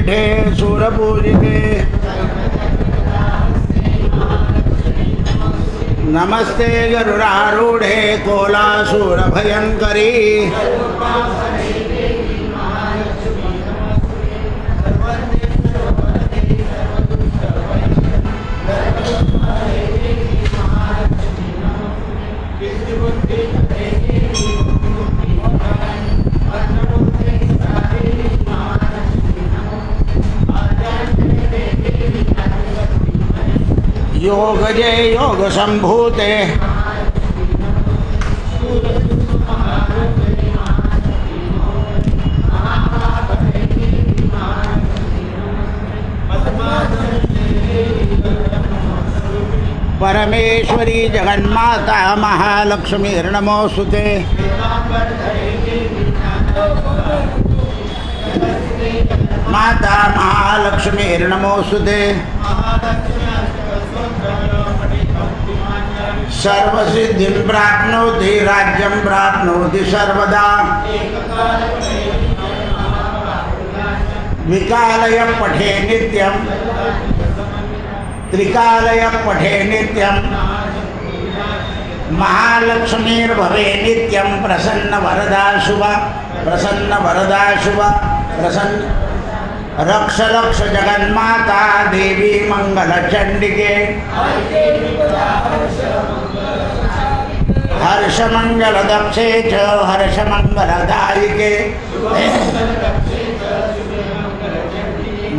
पीठे सुरपूजिते नमस्ते गरुडारूढ़े कोलासुरभयंकरी योग जय योग संभूते परमेश्वरी जगन्माता महालक्ष्मी नमोस्तुते माता महालक्ष्मी नमोस्तुते सर्वसिद्धिं प्राप्नोति राज्यं प्राप्नोति सर्वदा विकालय पठे नित्यं त्रिकालय पठे नित्यं महालक्ष्मीर्भवे नित्यं प्रसन्न वरदा शुभा प्रसन्न रक्ष रक्ष जगन्माता देवी मंगल चंडिके हर्ष मंगल दक्षे च हर्ष मंगल दायिके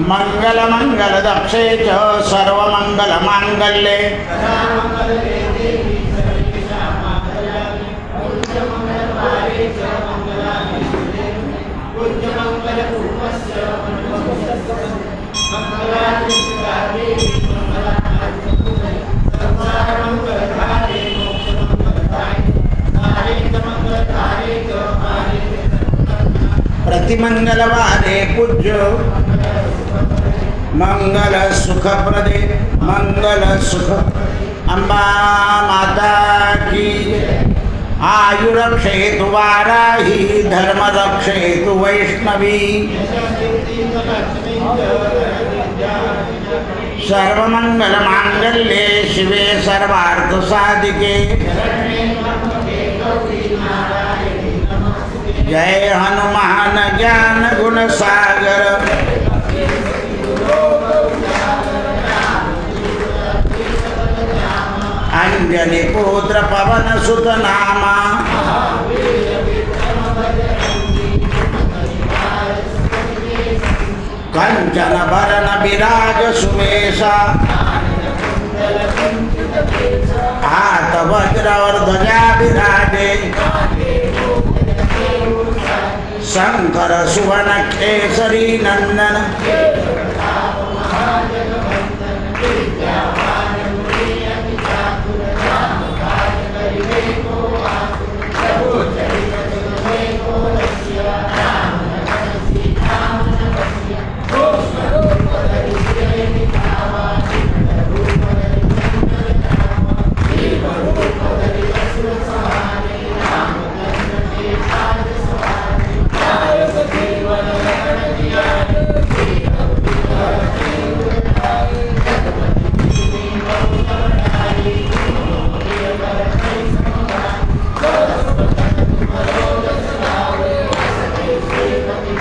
मंगल मंगल दक्षे च सर्व मंगल मांगल्ये प्रतिमंगलवारे पूज्य मंगल सुख प्रदे मंगल सुख अम्बा माता की आयुरक्षेतु वाराही धर्म रक्षेतु वैष्णवी सर्वमंगल मांगल्ये शिवे सर्वार्थ साधिके जय हनुमान ज्ञान गुण सागर अंजनी पुत्र पवन सुत नामा कंचन भरण विराज सुमेशा हाथ वज्र और ध्वजा विराजे शंकर सुवन केसरी नंदन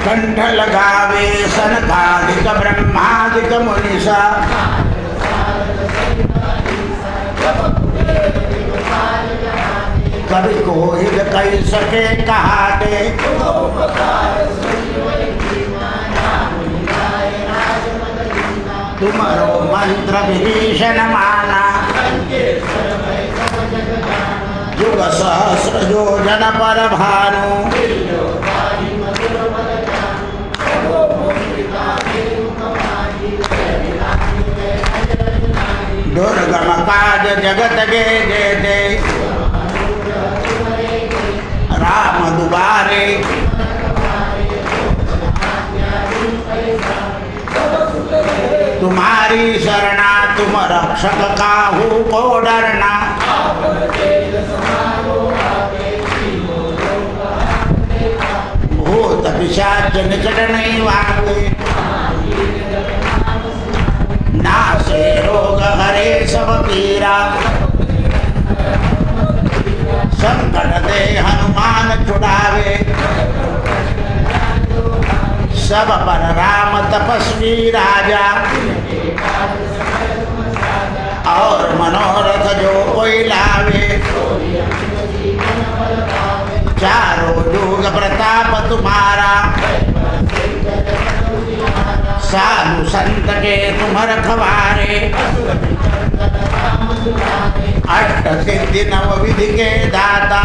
कंठ लगावे सनकादिक ब्रह्मादिक मुनीसा कवि कोई कह सके कहाटे तुम्हारो मंत्र विभीषण माना युग सहस्र योजन पर भानु दुर्गम काज जगत गे जय राम दुबारे तुम्हारी शरणा तुम रक्षक काहू को डरना भूत पिशाच निकट नहीं वागे सब पर राम तपस्वी राजा, और मनोरथ जो कोई लावे, चारों युग प्रताप तुम्हारा, साधु संत के तुम रखवारे, अष्ट सिद्धि नव विधि के दाता,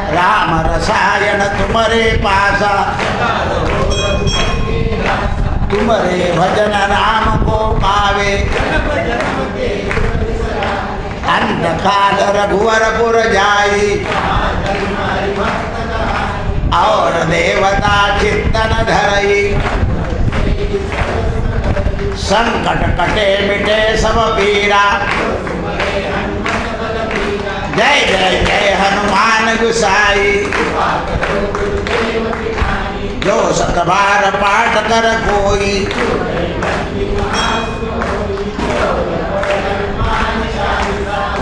राम रसायन तुम्हारे पासा, तुम्हारे भजन राम को पावे, अंधकाल रघुवरपुर जाई, और देवता चित्तन धरई, संकट कटे मिटे सब पीरा, जय जय जय हनुमान गुसाई, जो सतबार पाठ कर कोई,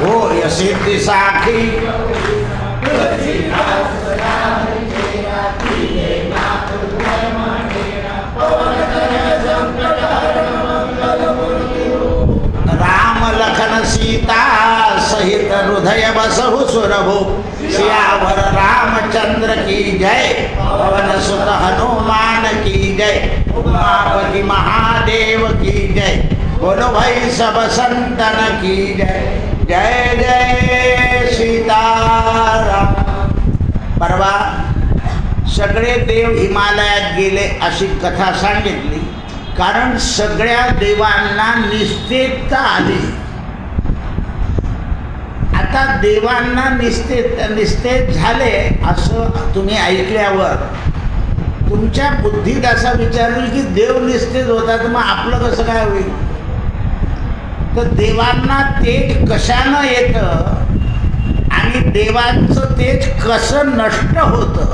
हो सिद्धि साखी, राम लखन सीता सहित हृदय बसहु सुरभु, सियावर रामचंद्र की जय, पवन सुत हनुमान की जय, उमापति महादेव की जय, बोलो भाई सब संतन की जय, जय जय सीताराम। परवा सगळे देव हिमालयात गेले अशी कथा सांगितली, कारण सगळ्या देवांना निस्तेजता आली. आता देवांना निस्तेज झाले असं तुम्ही ऐकल्यावर तुमच्या बुद्धीत असा विचार होईल की देव निस्तेज होता तर मग आपलं कसं काय होईल. तर देवांना तेज कशानं येतं आणि देवांचं तेज कसं नष्ट होतं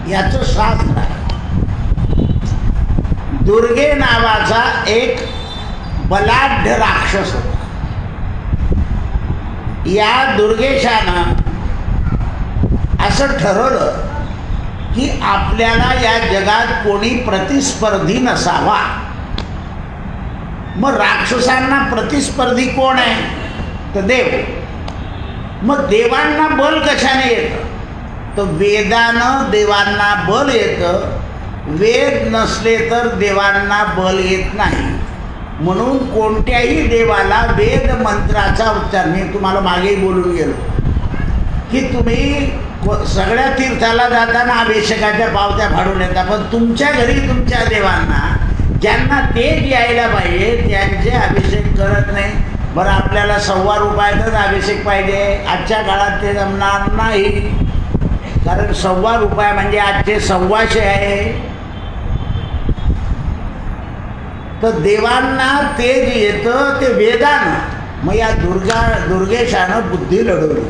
याचं शास्त्र आहे. दुर्गे नावाचा एक बलाढ्य राक्षस होता. या दुर्गेशानं असं ठरवलं की आपल्याला या जगात कोणी प्रतिस्पर्धी नसावा. मग राक्षसांना प्रतिस्पर्धी कोण आहे तर देव. मग देवांना बल कशाने येतं तर वेदानं देवांना बल येतं. वेद नसले तर देवांना बल येत नाही. म्हणून कोणत्याही देवाला वेद मंत्राचा उच्चार, मी तुम्हाला मागेही बोलून गेलो की तुम्ही सगळ्या तीर्थाला जाताना अभिषेकाच्या पावत्या फाडून येता, पण तुमच्या घरी तुमच्या देवांना ज्यांना तेज यायला पाहिजे त्यांचे अभिषेक करत नाही. बरं आपल्याला 1.25 रुपयातच अभिषेक पाहिजे, आजच्या काळात ते जमणार नाही, कारण 1.25 रुपये म्हणजे आजचे 125 आहे. तर देवांना तेज येतं ते वेदानं. मग या दुर्गेशानं बुद्धी लढवली.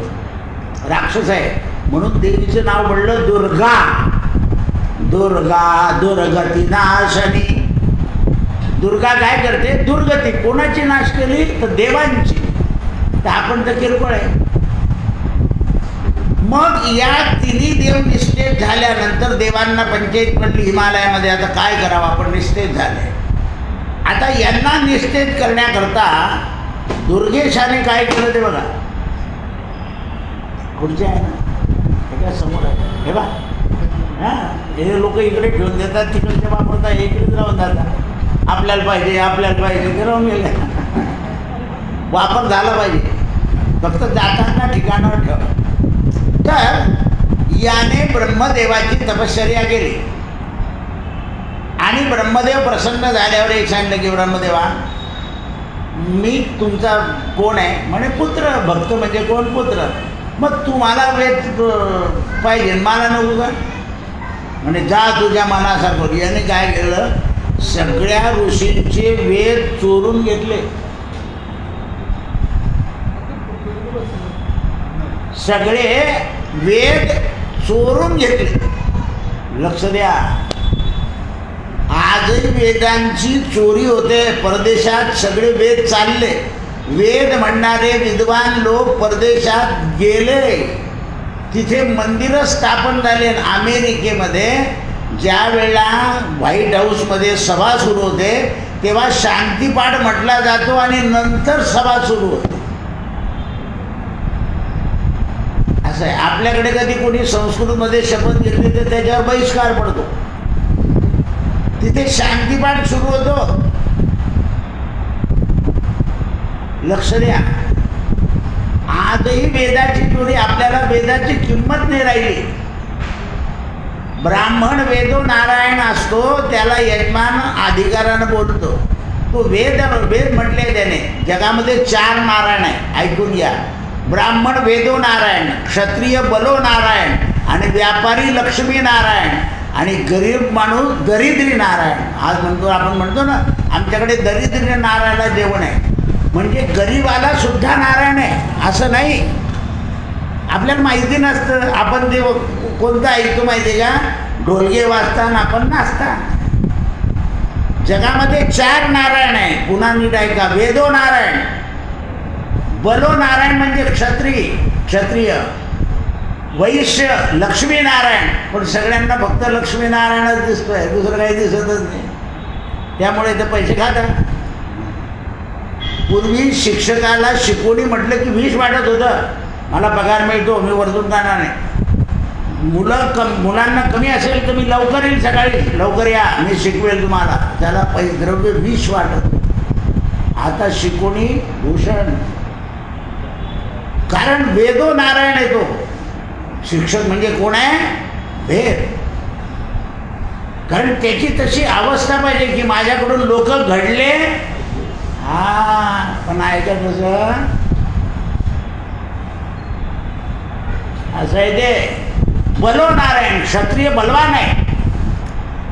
राक्षस आहे म्हणून देवीचं नाव पडलं दुर्गा. दुर्गा दुर्गती नाशनी. दुर्गा काय करते दुर्गती. कोणाची नाश केली तर देवांची. तर आपण तर किरकोळ आहे. मग या तिन्ही देव निस्तेज झाल्यानंतर देवांना पंचायत पडली हिमालयामध्ये, आता काय करावं आपण निस्तेज झाले. आता यांना निस्तेज करण्याकरता दुर्गेशाने काय केलं ते बघा. खुर्ची आहे ना हे समोर आहे हे बा. हां हे लोक इकडे ठेवून देतात, तिकडचे वापरतात, हे इकडेच राहून जातात. आपल्याला पाहिजे आपल्याला पाहिजे ते राहून गेले. वापर झाला पाहिजे, फक्त जाताना ठिकाणावर ठेवा. तर याने ब्रह्मदेवाची तपश्चर्या केली आणि ब्रह्मदेव प्रसन्न झाल्यावर एक सांगितलं की ब्रह्मदेवा मी तुमचा कोण आहे म्हणे पुत्र. भक्त म्हणजे कोण पुत्र. मग तुम्हाला वेद पाहिजे मला नको का म्हणे जा तुझ्या मनासारखं. याने काय केलं सगळ्या ऋषींचे वेद चोरून घेतले. सगळे वेद चोरून घेतले. लक्ष द्या आजही वेदांची चोरी होते. परदेशात सगळे वेद चालले. वेद म्हणणारे विद्वान लोक परदेशात गेले. तिथे मंदिरं स्थापन झाले. अमेरिकेमध्ये ज्या वेळेला व्हाईट हाऊसमध्ये सभा सुरू होते तेव्हा शांतीपाठ म्हटला जातो आणि नंतर सभा सुरू होते. असं आहे. आपल्याकडे कधी कोणी संस्कृतमध्ये शपथ घेतली तर त्याच्यावर बहिष्कार पडतो. तिथे शांतीपाठ सुरू होतो. लक्ष द्या, आजही वेदाची जोडी, आपल्याला वेदाची किंमत नाही राहिली. ब्राह्मण वेदो नारायण असतो, त्याला यजमान अधिकारानं बोलतो. तो वेद म्हटले त्याने. जगामध्ये 4 नारायण आहे, ऐकून घ्या. ब्राह्मण वेदो नारायण, क्षत्रिय बलो नारायण, आणि व्यापारी लक्ष्मी नारायण, आणि गरीब माणूस दरिद्री नारायण. आज म्हणतो, आपण म्हणतो ना आमच्याकडे दरिद्री नारायणाला जेवण आहे, म्हणजे गरीबाला सुद्धा नारायण आहे असं नाही. आपल्याला माहिती नसतं. आपण ते कोणतं ऐकतो माहिती आहे का? ढोलके वाजताना आपण नाचता. जगामध्ये 4 नारायण आहे. पुन्हा नीट ऐका. वेदो नारायण, बलो नारायण म्हणजे क्षत्रिय, वैश्य लक्ष्मी नारायण. पण सगळ्यांना फक्त लक्ष्मी नारायणच दिसतोय, दुसरं काही दिसतच नाही. त्यामुळे ते पैसे खातात. पूर्वी शिक्षकाला शिकवणी म्हटलं की विष वाटत होतं. मला पगार मिळतो, मी वरतून जाणार नाही. मुलांना कमी असेल तर मी लवकर येईल, सकाळी लवकर या, मी शिकवेल तुम्हाला. त्याला द्रव्य विष वाटत. आता शिकवणी भूषण. कारण वेदो नारायण आहे तो. शिक्षक म्हणजे कोण आहे? वेद. कारण त्याची तशी अवस्था पाहिजे की माझ्याकडून लोक घडले. पण ऐकत कसं असं आहे ते. बलो नारायण, क्षत्रिय बलवान आहे.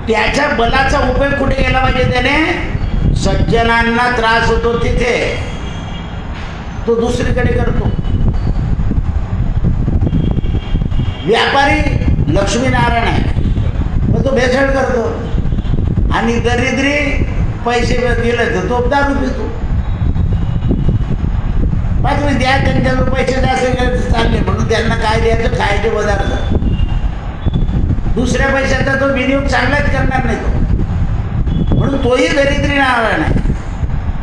त्याच्या बलाचा उपयोग कुठे केला पाहिजे? त्याने सज्जनांना त्रास होतो तिथे तो दुसरीकडे करतो. व्यापारी लक्ष्मीनारायण आहे, मग तो भेसळ करतो. आणि दरिद्री पैसे दिले तर तो दारू पितो. मात्र द्या, त्यांच्यावर पैसे जास्त चालले म्हणून त्यांना काय द्यायचं? खायचे पदार्थ. दुसऱ्या पैशाचा तो विनियोग चांगलाच करणार नाही तो. म्हणून तोही दरिद्री नारायण आहे.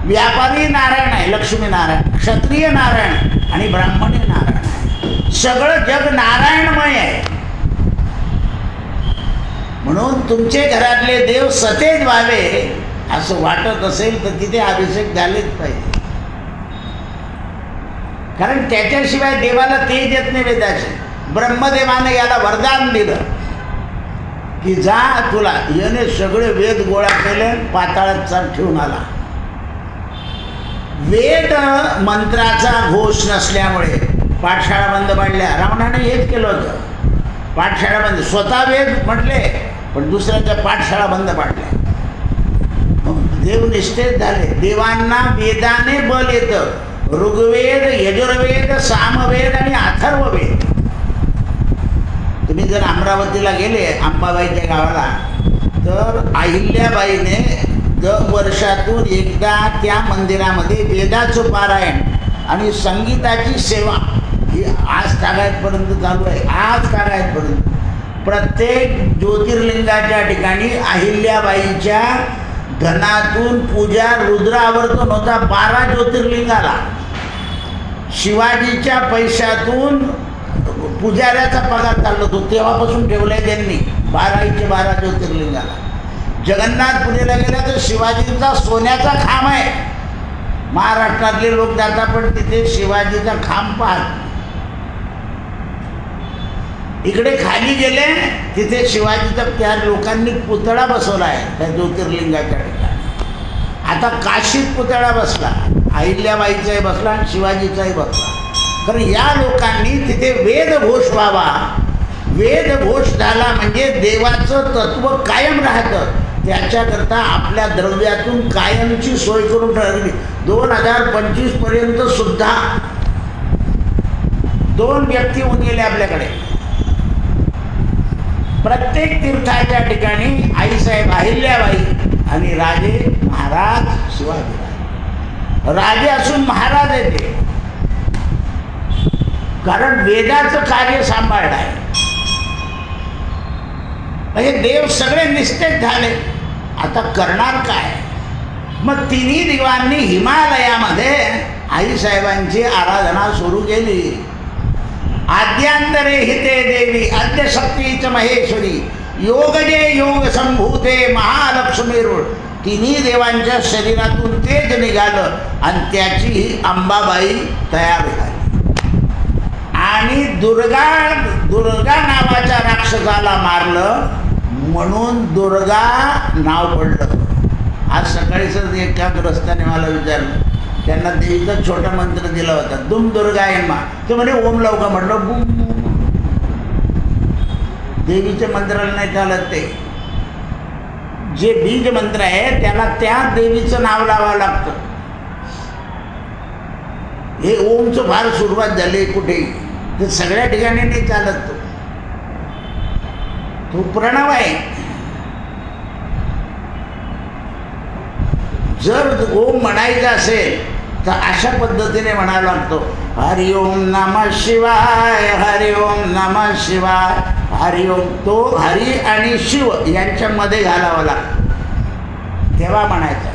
व्यापारी नारायण आहे, लक्ष्मी नारायण. क्षत्रिय नारायण आणि ब्राह्मणी नारायण आहे. सगळं जग नारायणमय आहे. म्हणून तुमचे घरातले देव सतेज व्हावे असं वाटत असेल तर तिथे अभिषेक झालेच पाहिजे. कारण त्याच्याशिवाय देवाला तेज येत नाही. वेदाचे ब्रह्मदेवाने याला वरदान दिलं की जा, तुला याने सगळे वेद गोळा केले, पाताळात ठेवून आला. वेद मंत्राचा घोष नसल्यामुळे पाठशाळा बंद पाडल्या. रावणाने हेच केलं होतं. पाठशाळा बंद. स्वतः वेद म्हटले पण दुसऱ्याच्या पाठशाळा बंद पाडल्या. देव निश्चित झाले. देवांना वेदाने बल येतं. ऋग्वेद, यजुर्वेद, सामवेद आणि अथर्ववेद. तुम्ही जर अमरावतीला गेले अंबाबाईच्या गावाला तर अहिल्याबाईने दर वर्षातून एकदा त्या मंदिरामध्ये वेदाचं पारायण आणि संगीताची सेवा ही आज तागायतपर्यंत चालू आहे. आज तागायतपर्यंत प्रत्येक ज्योतिर्लिंगाच्या ठिकाणी अहिल्याबाईच्या धनातून पूजा रुद्र आवर्तन होता 12 ज्योतिर्लिंगाला. शिवाजीच्या पैशातून पुजाऱ्याचा पगार चालला होतो. तेव्हापासून ठेवलाय त्यांनी 12 ज्योतिर्लिंगाला. जगन्नाथपुरीला गेला तर शिवाजीचा सोन्याचा खांब आहे. महाराष्ट्रातले लोक जातात पण तिथे शिवाजीचा खांब पाहत. इकडे खाली गेले तिथे शिवाजीचा त्या लोकांनी पुतळा बसवला आहे त्या ज्योतिर्लिंगाच्या ठिकाणी. आता काशीत पुतळा बसला, अहिल्याबाईचाही बसला आणि शिवाजीचाही बसला. कारण या लोकांनी तिथे वेदघोष व्हावा. वेदघोष झाला म्हणजे देवाचं तत्व कायम राहतं. त्याच्याकरता आपल्या द्रव्यातून कायमची सोय करून ठरवली. 2025 पर्यंत सुद्धा 2 व्यक्ती होऊन गेले आपल्याकडे. प्रत्येक तीर्थाच्या ठिकाणी आईसाहेब अहिल्याबाई आणि राजे महाराज शिवाजीराजे. राजे असून महाराज येते. कारण वेदाचं कार्य सांभाळलं आहे. म्हणजे देव सगळे निस्तेज झाले, आता करणार काय? मग तिन्ही देवांनी हिमालयामध्ये आईसाहेबांची आराधना सुरू केली. आद्यांतरे हिते देवी आद्यशक्तीच महेश्वरी योगजे योग संभूते महालक्ष्मीरूढ. तिन्ही देवांच्या शरीरातून तेज निघालं आणि त्याची ही अंबाबाई तयार झाली. आणि दुर्गा नावाच्या राक्षसाला मारलं म्हणून दुर्गा नाव पडलं. आज सकाळीच एका ग्रस्ताने मला विचारलं, त्यांना देवीचा छोटा मंत्र दिला होता, दुम दुर्गायमा. ते म्हणे ओम लावू का? म्हटलं बुम. देवीच्या मंत्राला नाही चालत. ते जे बीज मंत्र आहे त्याला त्या देवीचं नाव लावावं लागतं. हे ओमचं फार सुरुवात झाली कुठे, ते सगळ्या ठिकाणी नाही चालत. तो प्रणव आहे. जर ओम म्हणायचं असेल तर अशा पद्धतीने म्हणायला लागतो, हरिओम नमः शिवाय, हरिओम नमः शिवाय, हरिओम. तो हरी आणि शिव यांच्यामध्ये घालावा लागतो, तेव्हा म्हणायचा.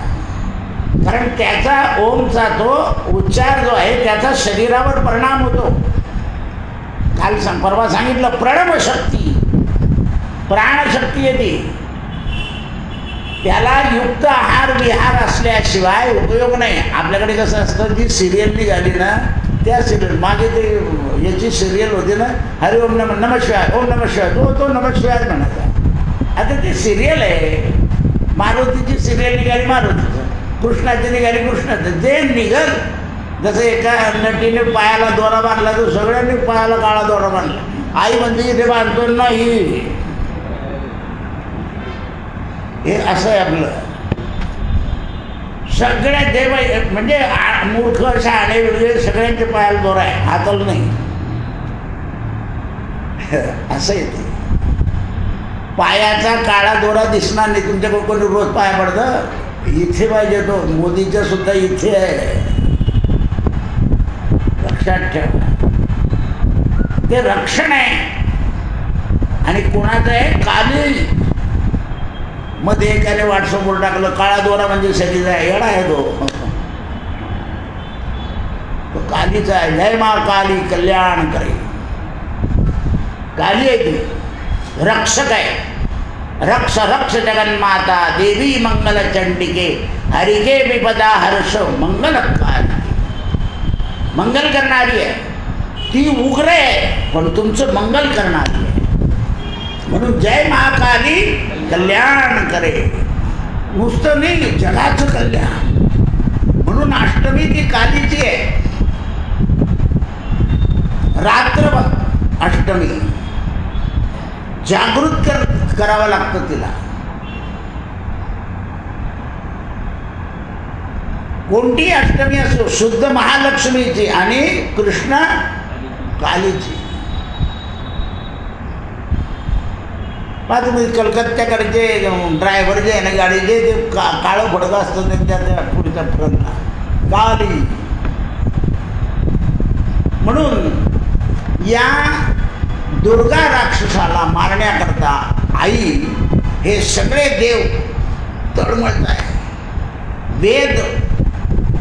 कारण त्याचा ओमचा तो उच्चार जो आहे त्याचा शरीरावर परिणाम होतो. काल परवा सांगितलं, प्रणव शक्ती, प्राणशक्ती येते. त्याला युक्त आहार विहार असल्याशिवाय उपयोग नाही. आपल्याकडे कसं असतं, जी सिरियल निघाली ना, त्या सिरियल मागे ते याची सिरियल होती ना, हरि ओम नमः शिवाय, ओम नमः शिवाय, तो नमः शिवाय म्हणायचा. आता ती सिरियल आहे. मारुतीची सिरियल निघाली मारुतीचं, कृष्णाची निघाली कृष्णाचं. जे निघल, जसं एका नटीने पायाला दोरा बांधला तर सगळ्यांनी पायाला काळा दोरा बांधला. आई म्हणते इथे बांधतो नाही, हे असं आहे आपलं. सगळ्या देव म्हणजे मूर्ख शहाणे वेगळे सगळ्यांच्या पायाला दोरा आहे, हाताला नाही. असं येते. पायाचा काळा दोरा दिसणार नाही. तुमच्याकडे कोणी रोज पाया पडतं? इथे पाहिजे तो. मोदीच्या सुद्धा इथे आहे, लक्षात ठेवा. ते रक्षण आहे. आणि कोणाचं आहे? काली. मध्ये एकाने व्हॉट्सअपवर टाकलं, काळा दोरा म्हणजे शरीर आहे. येडा आहे तो कालीचा आहे. जय मा काली कल्याण करे. काली आहे ती, रक्षक आहे. रक्ष रक्ष जगन्माता देवी मंगल चंडिके हरिके विपदा हर्ष मंगल काली. मंगल करणारी आहे ती. उग्र आहे पण तुमचं मंगल करणारी आहे. म्हणून जय महाकाली कल्याण करे. नुसतं नाही, जगाचं कल्याण. म्हणून अष्टमी ती कालीची आहे. रात्र अष्टमी जागृत करावं लागतं तिला. कोणती अष्टमी असो, शुद्ध महालक्ष्मीची आणि कृष्ण कालीची. पहा तुम्ही कलकत्त्याकडे जे ड्रायव्हर जे आहे ना गाडीचे, ते काळं फडकं असतं त्यांच्या पुढच्या फ्रंटला, काली. म्हणून या दुर्गा राक्षसाला मारण्याकरता आई हे सगळे देव तळमळत आहे. वेद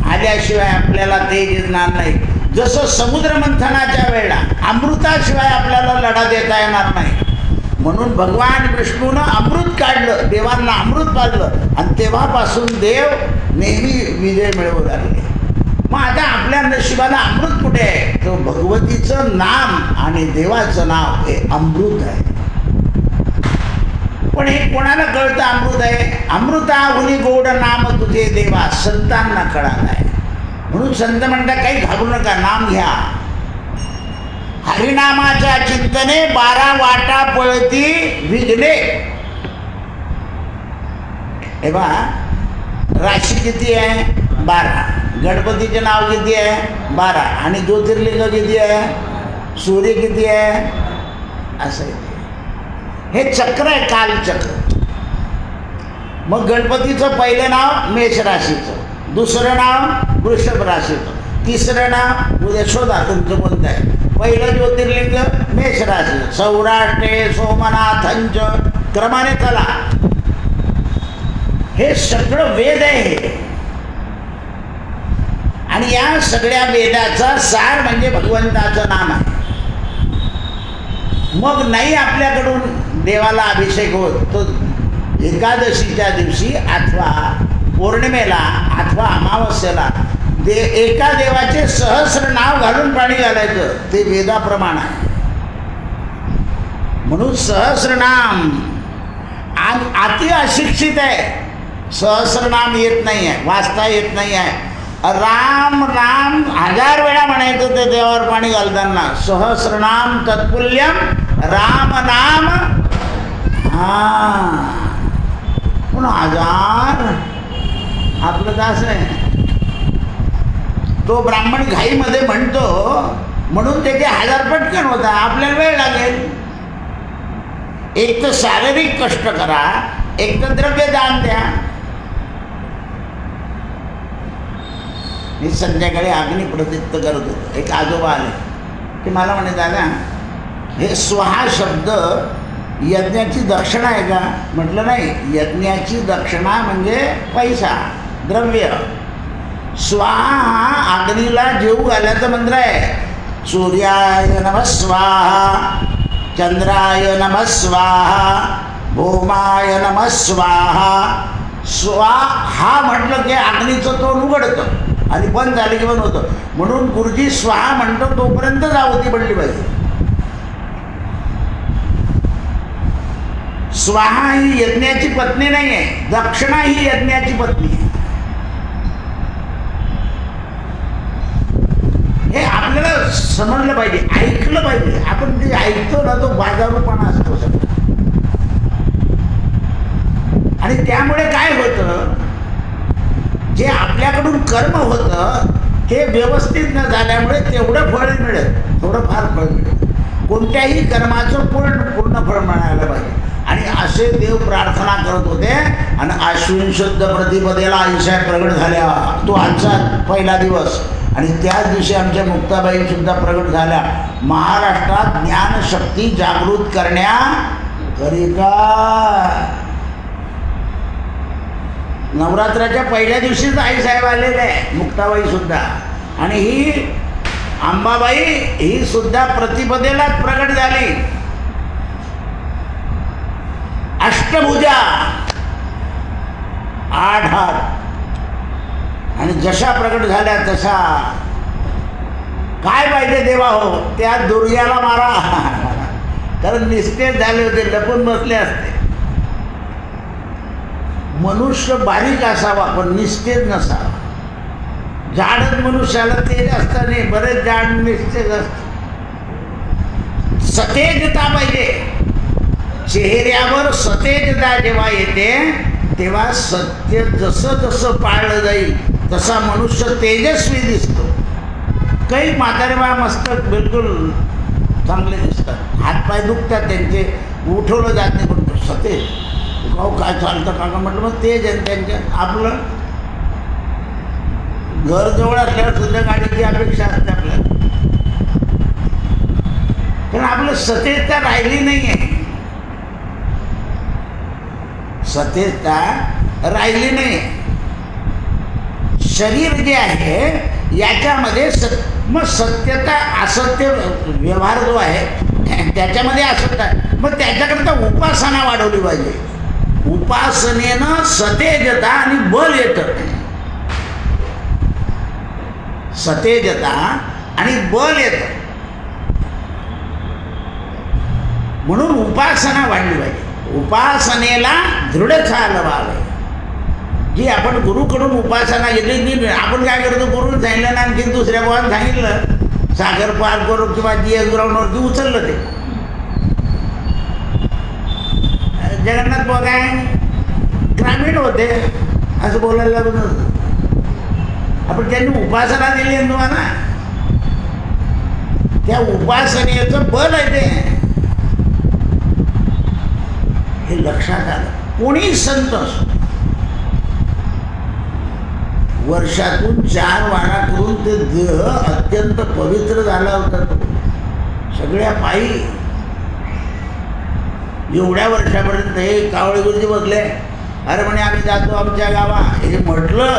आल्याशिवाय आपल्याला ते येणार नाही. जसं समुद्र मंथनाच्या वेळेला अमृताशिवाय आपल्याला लढा देता येणार नाही. म्हणून भगवान विष्णूनं अमृत काढलं, देवांना अमृत पाजलं आणि तेव्हापासून देव नेहमी विजय मिळवू लागले. मग आता आपल्या नशिबाला अमृत कुठे आहे? तर भगवतीचं नाम आणि देवाचं नाव हे अमृत आहे. पण हे कोणाला कळतं अमृत आहे? अमृताहुनी गोड नाम तुझे देवा संतांना कळालं आहे. म्हणून संत म्हणतात काही घाबरू नका, नाम घ्या. हरिनामाच्या चिंतने 12 वाटा पळती विघ्ने. हे बा, राशी किती आहे? 12. गणपतीचे नाव किती आहे? 12. आणि ज्योतिर्लिंग किती आहे? सूर्य किती आहे? असं हे चक्र आहे, कालचक्र. मग गणपतीचं पहिलं नाव मेष राशीचं, दुसरं नाव वृषभ राशीचं, तिसरं नाव उद्या शोधा तुमचं कोणतं आहे. पहिलं ज्योतिर्लिंग मेष राशी, सौराष्ट्रे सोमनाथंच क्रमाने चला. हे सगळं वेद आहे हे. आणि या सगळ्या वेदाचा सार म्हणजे भगवंताचं नाम आहे. मग नाही आपल्याकडून देवाला अभिषेक होत तो एकादशीच्या दिवशी अथवा पौर्णिमेला अथवा अमावस्येला एका देवाचे सहस्र नाव घालून पाणी घालायचं, ते वेदाप्रमाण आहे. म्हणून सहस्रनाम आणि अति अशिक्षित आहे, सहस्रनाम येत नाही आहे, वाचता येत नाही आहे. राम राम 1000 वेळा म्हणायचं ते देवावर पाणी घालताना. सहस्रनाम तत्पुल्यम राम नाम. पण 1000 आपलं दास आहे. तो ब्राह्मण घाईमध्ये म्हणतो म्हणून त्याचे 1000 पटकन होता. आपल्याला वेळ लागेल. एक तर शारीरिक कष्ट करा, एक तर द्रव्य दान द्या. मी संध्याकाळी अग्नी प्रतिष्ठ करत होतो. एक आजोबा आले की मला म्हणे, दादा हे स्वहा शब्द यज्ञाची दक्षिणा आहे का? म्हटलं नाही, यज्ञाची दक्षिणा म्हणजे पैसा, द्रव्य. स्वाहा हा अग्नीला जेवू घालायचा मंत्र आहे. सूर्याय नमः स्वाहा, चंद्राय नमः स्वाहा, भौमाय नमः स्वाहा. स्वाहा म्हटलं की अग्नीचं तोंड उघडतं आणि बंद झालं की बंद होतं. म्हणून गुरुजी स्वाहा म्हणतो तोपर्यंत आहुती पडली पाहिजे. स्वाहा ही यज्ञाची पत्नी नाही आहे, दक्षिणा ही यज्ञाची पत्नी आहे. हे आपल्याला समजलं पाहिजे, ऐकलं पाहिजे. आपण जे ऐकतो ना तो बाजारूपणा असतो सगळं. आणि त्यामुळे काय होतं, जे आपल्याकडून कर्म होतं ते व्यवस्थित न झाल्यामुळे तेवढं फळ मिळेल, थोडं फार फळ मिळेल. कोणत्याही कर्माचं पूर्ण फळ मिळायला पाहिजे. आणि असे देव प्रार्थना करत होते. आणि आश्विन शुद्ध प्रतिपदेला आईशा प्रगट झाल्या. तो आजचा पहिला दिवस. आणि त्याच दिवशी आमच्या मुक्ताबाई सुद्धा प्रगट झाल्या. महाराष्ट्रात ज्ञानशक्ती जागृत करण्याकरिता नवरात्राच्या पहिल्या दिवशीच आईसाहेब आलेले आहे, मुक्ताबाई सुद्धा. आणि ही अंबाबाई ही सुद्धा प्रतिपदेलाच प्रगट झाली. अष्टभुजा, 8 हात. आणि जशा प्रगट झाल्या तशा काय पाहिजे देवा हो, त्या दुर्ग्याला मारा. कारण निस्तेज झाले होते, लपून बसले असते. मनुष्य बारीक असावा पण निस्तेज नसावा. जाड मनुष्याला तेज असतं नाही, बरेच जाड निस्तेज असतं. सतेजता पाहिजे चेहऱ्यावर. सतेजता जेव्हा येते तेव्हा सत्य जसं जसं पाळलं जाईल तसा मनुष्य तेजस्वी दिसतो. काही म्हातारे बा मस्तक बिलकुल चांगले दिसतात, हातपाय दुखतात त्यांचे, उठवलं जात नाही, पण सतेज गाव काय चालतं काका म्हटलं. मग तेज आहे त्यांच्या. आपलं घर जवळ असल्यावर सुद्धा गाडीची अपेक्षा असते आपल्याला, पण आपलं सतेजता राहिली नाही आहे. सतेजता राहिली नाही. शरीर जे आहे याच्यामध्ये मग सत्यता असत्य व्यवहार जो आहे त्याच्यामध्ये असत्य. मग त्याच्याकरता उपासना वाढवली पाहिजे. उपासनेनं सतेजता आणि बल येतं. सतेजता आणि बल येतं. म्हणून उपासना वाढली पाहिजे. उपासनेला दृढ चाल व्हावे. जी आपण गुरुकडून उपासना घेतली, आपण काय करतो, गुरुने सांगितलं ना आणखी दुसऱ्या भावानं सांगितलं सागर पार करू किंवा जीएस ग्राउंडवरती उचललं. ते जगन्नाथ भाऊ काय ग्रामीण होते असं बोलायला लागून आपण त्यांनी उपासना दिली आहे तुम्हाला. त्या उपासनेचं बल आहे ते, हे लक्षात आलं. कोणी संत वर्षातून 4 वारा करून ते देह अत्यंत पवित्र झाला होता. तो सगळ्या पायी. एवढ्या वर्षापर्यंत हे कावळे गुरुजी बसले, अरे म्हणे आम्ही जातो आमच्या गावा. हे म्हटलं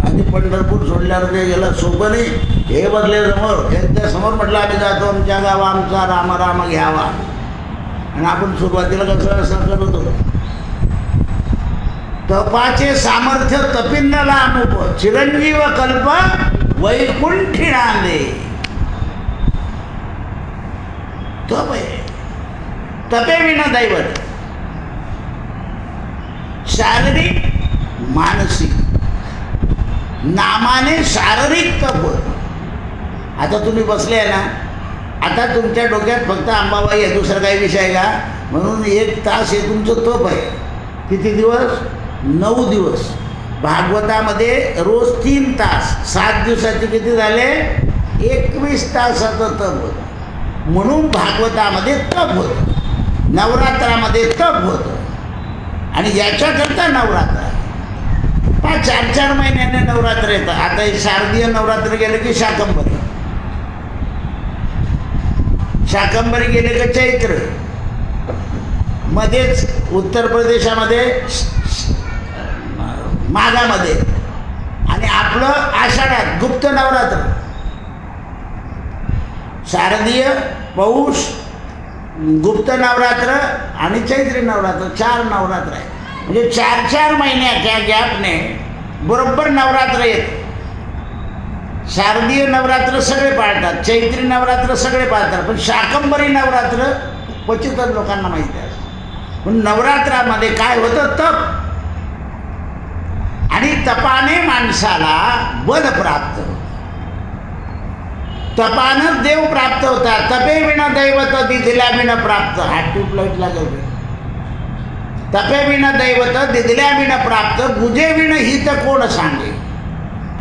आणि पंढरपूर सोडल्यावर ते गेलं सोपं नाही. हे बसले समोर, त्यांच्या समोर म्हटलं आम्ही जातो आमच्या गावा, आमचा राम राम घ्यावा. आणि आपण सुरुवातीला कसं असं करत होतो. तपाचे सामर्थ्य तपिंदला अनुभव, चिरंजीव कल्प वैकुंठी नांदे. तप आहे, तपे विना दैवत. शारीरिक मानसिक नामाने शारीरिक तप होत. आता तुम्ही बसले आहे ना, आता तुमच्या डोक्यात फक्त अंबाबाई आहे, दुसरा काही विषय आहे का? म्हणून 1 तास हे तुमचं तप आहे. किती दिवस? 9 दिवस. भागवतामध्ये रोज 3 तास, 7 दिवसाचे किती झाले? 21 तासाचं तप होतं. म्हणून भागवतामध्ये तप होतं, नवरात्रामध्ये तप होतं. आणि याच्याकरता नवरात्र 4-4 महिन्याने नवरात्र येतं. आता हे शारदीय नवरात्र गेलं की शाकंभरी, शाकंभरी गेले का चैत्र, मध्येच उत्तर प्रदेशामध्ये माघामध्ये, आणि आपलं आषाढात गुप्त नवरात्र. शारदीय, पौष, गुप्त नवरात्र आणि चैत्री नवरात्र, 4 नवरात्र आहे. म्हणजे 4-4 महिन्याच्या गॅपने बरोबर नवरात्र येतं. शारदीय नवरात्र सगळे पाळतात, चैत्री नवरात्र सगळे पाळतात, पण शाकंभरी नवरात्र क्वचितच लोकांना माहिती आहे. पण नवरात्रामध्ये काय होतं? तप. आणि तपाने माणसाला बल प्राप्त होतं. तपानंच देव प्राप्त होता. तपे विना दैवत दिदिल्या विना प्राप्त. हा ट्यूबलाईट लागेल. तपे विना दैवत दिदिल्या विना प्राप्त. बुजे विण हित कोण सांगे.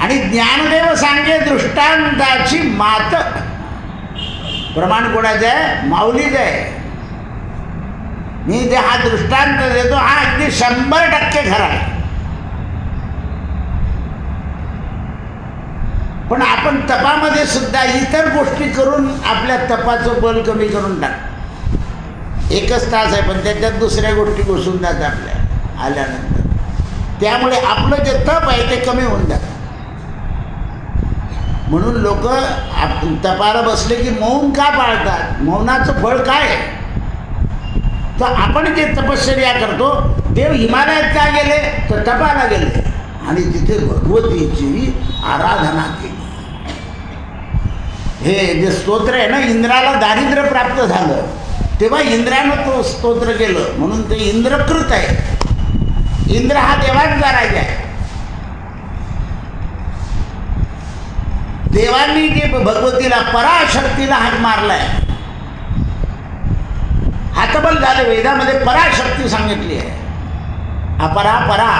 आणि ज्ञानदेव सांगे दृष्टांताची मात. प्रमाण कोणाचं आहे? माऊलीचं आहे. मी जे हा दृष्टांत देतो हा अगदी 100% खरा आहे. पण आपण तपामध्ये सुद्धा इतर गोष्टी करून आपल्या तपाचं बल कमी करून टाक. 1च तास आहे, पण त्याच्यात दुसऱ्या गोष्टी घुसून जातात आपल्या आल्यानंतर. त्यामुळे आपलं जे तप आहे ते कमी होऊन जातं. म्हणून लोक तपाला बसले की मौन का पाळतात? मौनाचं फळ काय आहे? तर आपण जे तपश्चर्या करतो, देव हिमालयात का गेले? तर तपाला गेले आणि तिथे भगवतीची आराधना केली. हे जे स्तोत्र आहे ना, इंद्राला दारिद्र्य प्राप्त झालं तेव्हा इंद्रानं तो स्तोत्र केलं, म्हणून ते इंद्रकृत आहे. इंद्र हा देवांचा राजा आहे. देवांनी जे भगवतीला पराशक्तीला हात मारलाय, हातबल झाले. वेदामध्ये पराशक्ती सांगितली आहे, अपरा परा.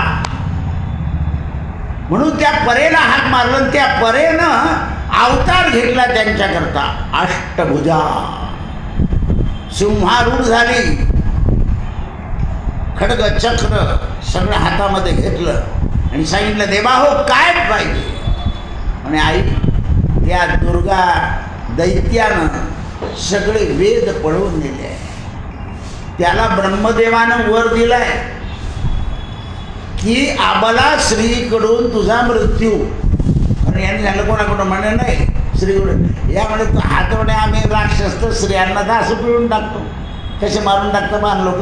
म्हणून त्या परेला हात मारलं, त्या परेनं अवतार घेतला त्यांच्याकरता. अष्टभुजा सिंहारूढ झाली, खड्ग चक्र सगळं हातामध्ये घेतलं आणि सांगितलं, देवा हो काय पाहिजे? आणि आई त्या दुर्गा दैत्यानं सगळे वेद पळवून दिले. त्याला ब्रह्मदेवानं वर दिलाय की आबाला स्त्रीकडून तुझा मृत्यू. आणि यांनी झालं कोणाकडून? म्हणे नाही स्त्रीकडून. यामुळे हात म्हणे आम्ही राक्षस तर स्त्रियांना तर असं पिळून टाकतो. कसे मारून टाकतं मान लोक.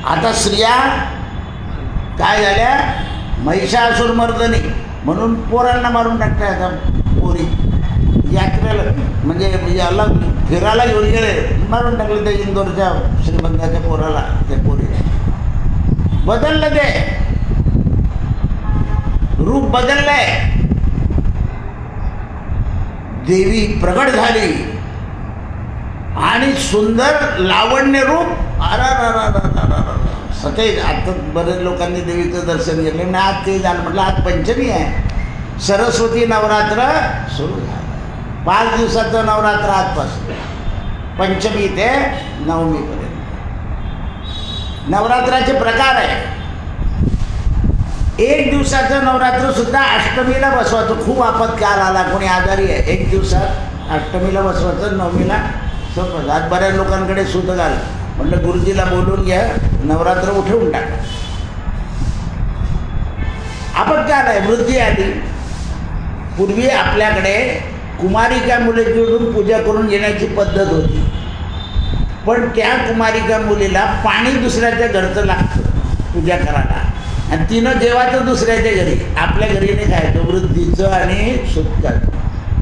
आता स्त्रिया काय झाल्या? महिषासुरमर्दनी म्हणून पोरांना मारून टाकतात. आता पोरी यात्रेला म्हणजे याला फिरायला घेऊन गेले, मारून टाकले त्या इंदोरच्या श्रीमंताच्या पोराला. त्या पोरीने बदललं, ते रूप बदललंय. देवी प्रगट झाली आणि सुंदर लावण्य रूप. सतेज. आता बरेच लोकांनी देवीचं दर्शन घेतलं ना. आज ते झालं म्हटलं, आज पंचमी आहे. सरस्वती नवरात्र सुरू झालं. 5 दिवसाचं नवरात्र आजपासून, पंचमी ते नवमीपर्यंत. नवरात्राचे प्रकार आहे. 1 दिवसाचं नवरात्र सुद्धा अष्टमीला बसवायचं. खूप आपत्काल आला, कोणी आजारी आहे, 1 दिवसात अष्टमीला बसवायचं, नवमीला सोपं. आज बऱ्याच लोकांकडे सूत घाल म्हटलं गुरुजीला बोलून घ्या, नवरात्र उठवून टाका. आपत्काल आहे, वृद्धी आली. पूर्वी आपल्याकडे कुमारिका मुलीकडून पूजा करून घेण्याची पद्धत होती, पण त्या कुमारिका मुलीला पाणी दुसऱ्याच्या घरचं लागतं पूजा करायला, आणि तिनं जेवायचं दुसऱ्याच्या घरी, आपल्या घरी नाही खायचं, वृद्धीचं आणि सुटकाचं.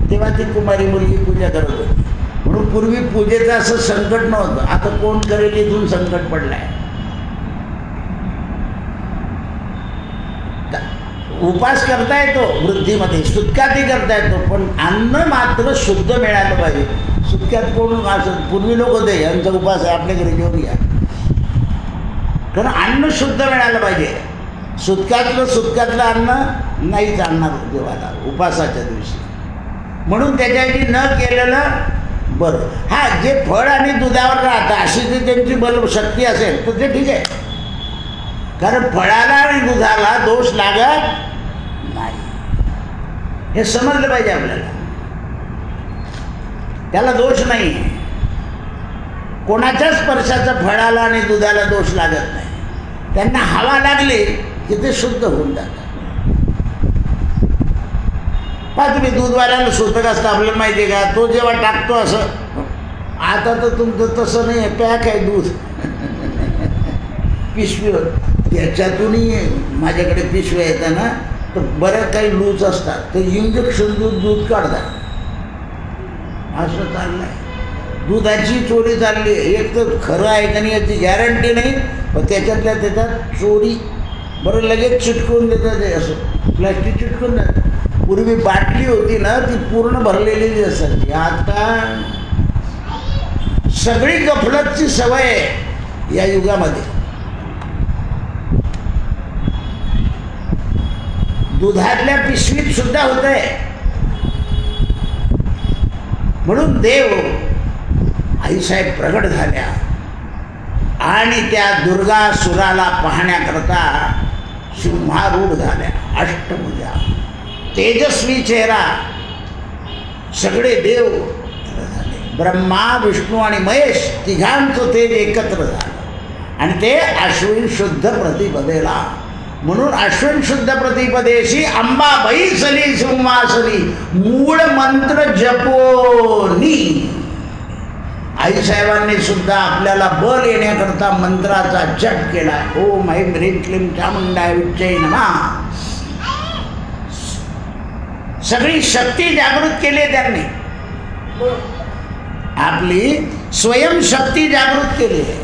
तेव्हा ती कुमारी मुलगी पूजा करत होती. म्हणून पूर्वी पूजेचं असं संकट नव्हतं. आता कोण करेल इथून संकट पडलं आहे. उपास करता येतो वृद्धीमध्ये, सुटकातही करता येतो, पण अन्न मात्र शुद्ध मिळालं पाहिजे. सुटक्यात कोण असं पूर्वी लोक होते यांचा उपास आहे आपल्या घरी घेऊन घ्या, कारण अन्न शुद्ध मिळालं पाहिजे. सुटकातलं अन्न नाही चालणार देवाला उपासाच्या दिवशी, म्हणून त्याच्यासाठी न केलेलं बरं. हा, जे फळ आणि दुधावर राहतं अशी जर त्यांची बलशक्ती असेल तर ते ठीक आहे, कारण फळाला आणि दुधाला दोष लागत नाही, हे समजलं पाहिजे आपल्याला. त्याला दोष नाही, कोणाच्याच स्पर्शाचा फळाला आणि दुधाला दोष लागत नाही. त्यांना हवा लागली की ते शुद्ध होऊन जातात. पहा तुम्ही दूधवाल्याला शोधक असतं, आपल्याला माहिती आहे का, तो जेव्हा टाकतो असं, आता तर तुमचं तसं नाही आहे, पॅक आहे दूध पिशवीवर, त्याच्यातूनही माझ्याकडे पिशव्या येतात ना, तर बऱ्याच काही लूज असतात, तर इंजेक्शन दूध काढतात. असं चाललं आहे, दुधाची चोरी चालली आहे. एक तर खरं आहे का नाही याची गॅरंटी नाही, पण त्याच्यातल्या त्याच्यात चोरी. बरं लगेच चिटकवून देतात, ते असं प्लॅस्टिक चिटकून देतात. पूर्वी बाटली होती ना, ती पूर्ण भरलेली असायची. आता सगळी गफलतची सवय आहे या युगामध्ये. दुधातल्या पिशवीत सुद्धा होत आहे. म्हणून देव आईसाहेब प्रगट झाल्या आणि त्या दुर्गासुराला पाहण्याकरता सिंहारूढ झाल्या. अष्टभुजा, तेजस्वी चेहरा, सगळे देव झाले. ब्रह्मा, विष्णू आणि महेश तिघांचं तेज एकत्र झालं आणि ते अश्विन शुद्ध प्रतिपदेला. म्हणून अश्विन शुद्ध प्रतिपदेशी अंबाबाई सली सिंहासनी मूळ मंत्र जपोनी. आईसाहेबांनी सुद्धा आपल्याला बल येण्याकरता मंत्राचा जप केला. ओम ऐं ह्रीं क्लीं चामुंडाय विच्चै नमः. सगळी शक्ती जागृत केली आहे त्यांनी, आपली स्वयंशक्ती जागृत केली आहे.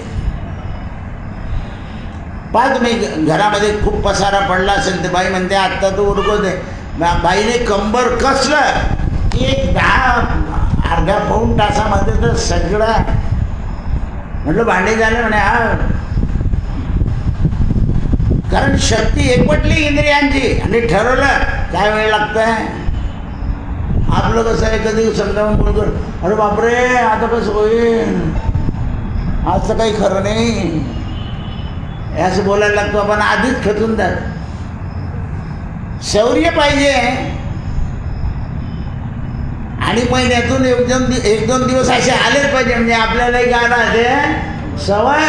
पहा तुम्ही घरामध्ये खूप पसारा पडला असेल तर बाई म्हणते आत्ता तो उरकत आहे. बाईने कंबर कसलं की एक 10-अर्धा-पाऊण तासामध्ये तर सगळं. म्हटलं भांडे झाले म्हणे. हा, कारण शक्ती एकवटली इंद्रियांची आणि ठरवलं काय वेळ लागतंय. आपलं कसं आहे, कधी संक्रमण बोलतो, अरे बापरे आता कसं होईल, आज तर काही खरं नाही, असं बोलायला लागतो आपण. आधीच खचून जात. शौर्य पाहिजे आणि महिन्यातून एक दोन दिवस असे आलेच पाहिजे, म्हणजे आपल्यालाही काय राहते सवय.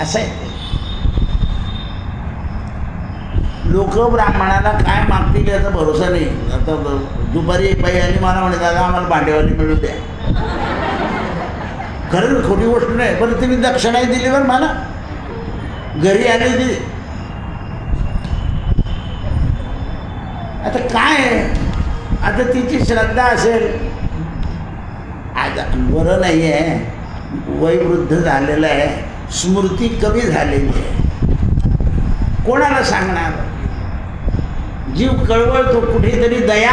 असं आहे. लोक ब्राह्मणाला काय मागतील याचा भरोसा नाही. आता दुपारी एक बाई आली मला म्हणे दादा आम्हाला भांडेवाली मिळू द्या. खरं खोटी गोष्ट नाही, पण तुम्ही दक्षिणाही दिली बरं मला. घरी आली ती. आता काय, आता तिची श्रद्धा असेल. आता बरं नाही आहे, वयवृद्ध झालेलं आहे, स्मृती कमी झालेली आहे, कोणाला सांगणार. जीव कळवळतो, कुठेतरी दया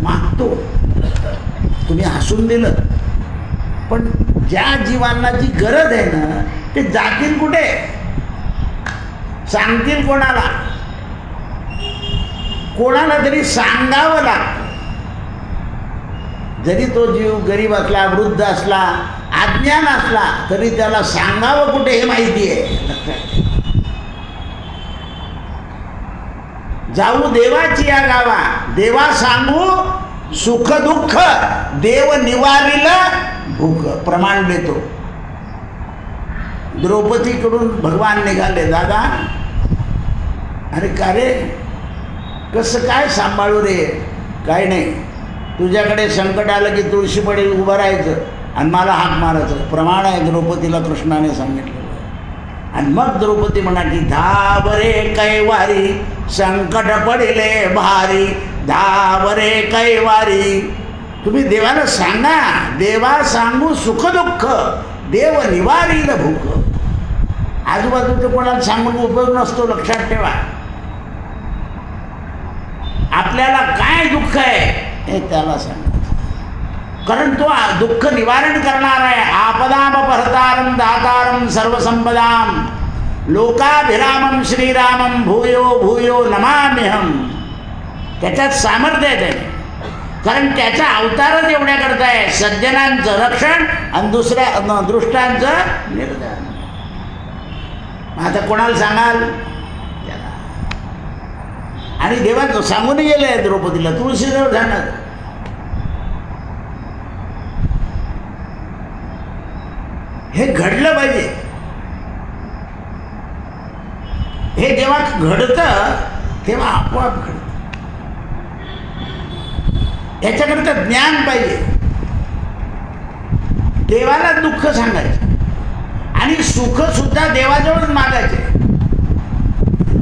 मागतो. तुम्ही हसून दिलं, पण ज्या जीवांना जी गरज आहे ना ते जातील कुठे, सांगतील कोणाला. कोणाला तरी सांगावं लागतं. जरी तो जीव गरीब असला, वृद्ध असला, अज्ञान असला, तरी त्याला सांगावं कुठे हे माहिती आहे. जाऊ देवाची या गावा, देवा सांगू सुख दुःख, देव निवारिला भूक. प्रमाण देतो. द्रौपदीकडून भगवान निघाले, दादा अरे का रे, कसं काय सांभाळू रे. काय नाही, तुझ्याकडे संकट आलं की तुळशी पडेल उभं राहायचं आणि मला हाक मारायचं. प्रमाण आहे द्रौपदीला कृष्णाने सांगितलेलं. आणि मग द्रौपदी म्हणाली, धावरे कैवारी संकट पडिले भारी, धावरे कैवारी. तुम्ही देवाला सांगा, देवा सांगू सुख दुःख, देव निवारील भूक. आजूबाजूचं कोणाला सांगून उपयोग नसतो, लक्षात ठेवा. आपल्याला काय दुःख आहे हे त्याला सांगायचं, कारण तो दुःख निवारण करणार आहे. आपदापहर्तारं दातारं सर्वसंपदां लोकाभिरामं श्रीरामं भूयो भूयो नमाम्यहं. त्याच्यात सामर्थ्य आहे त्याने, कारण त्याचा अवतारच एवढ्या करता आहे, सज्जनांचं रक्षण आणि दुसऱ्या दृष्टांचं निर्दान. आता कोणाला सांगाल. आणि देवा सांगून गेले द्रौपदीला, तुळशीजवळ जाणार. हे घडलं पाहिजे. हे जेव्हा घडतं तेव्हा आपोआप घडतं. याच्याकरता ज्ञान पाहिजे. देवाला दुःख सांगायचं आणि सुख सुद्धा देवाजवळच मागायचे.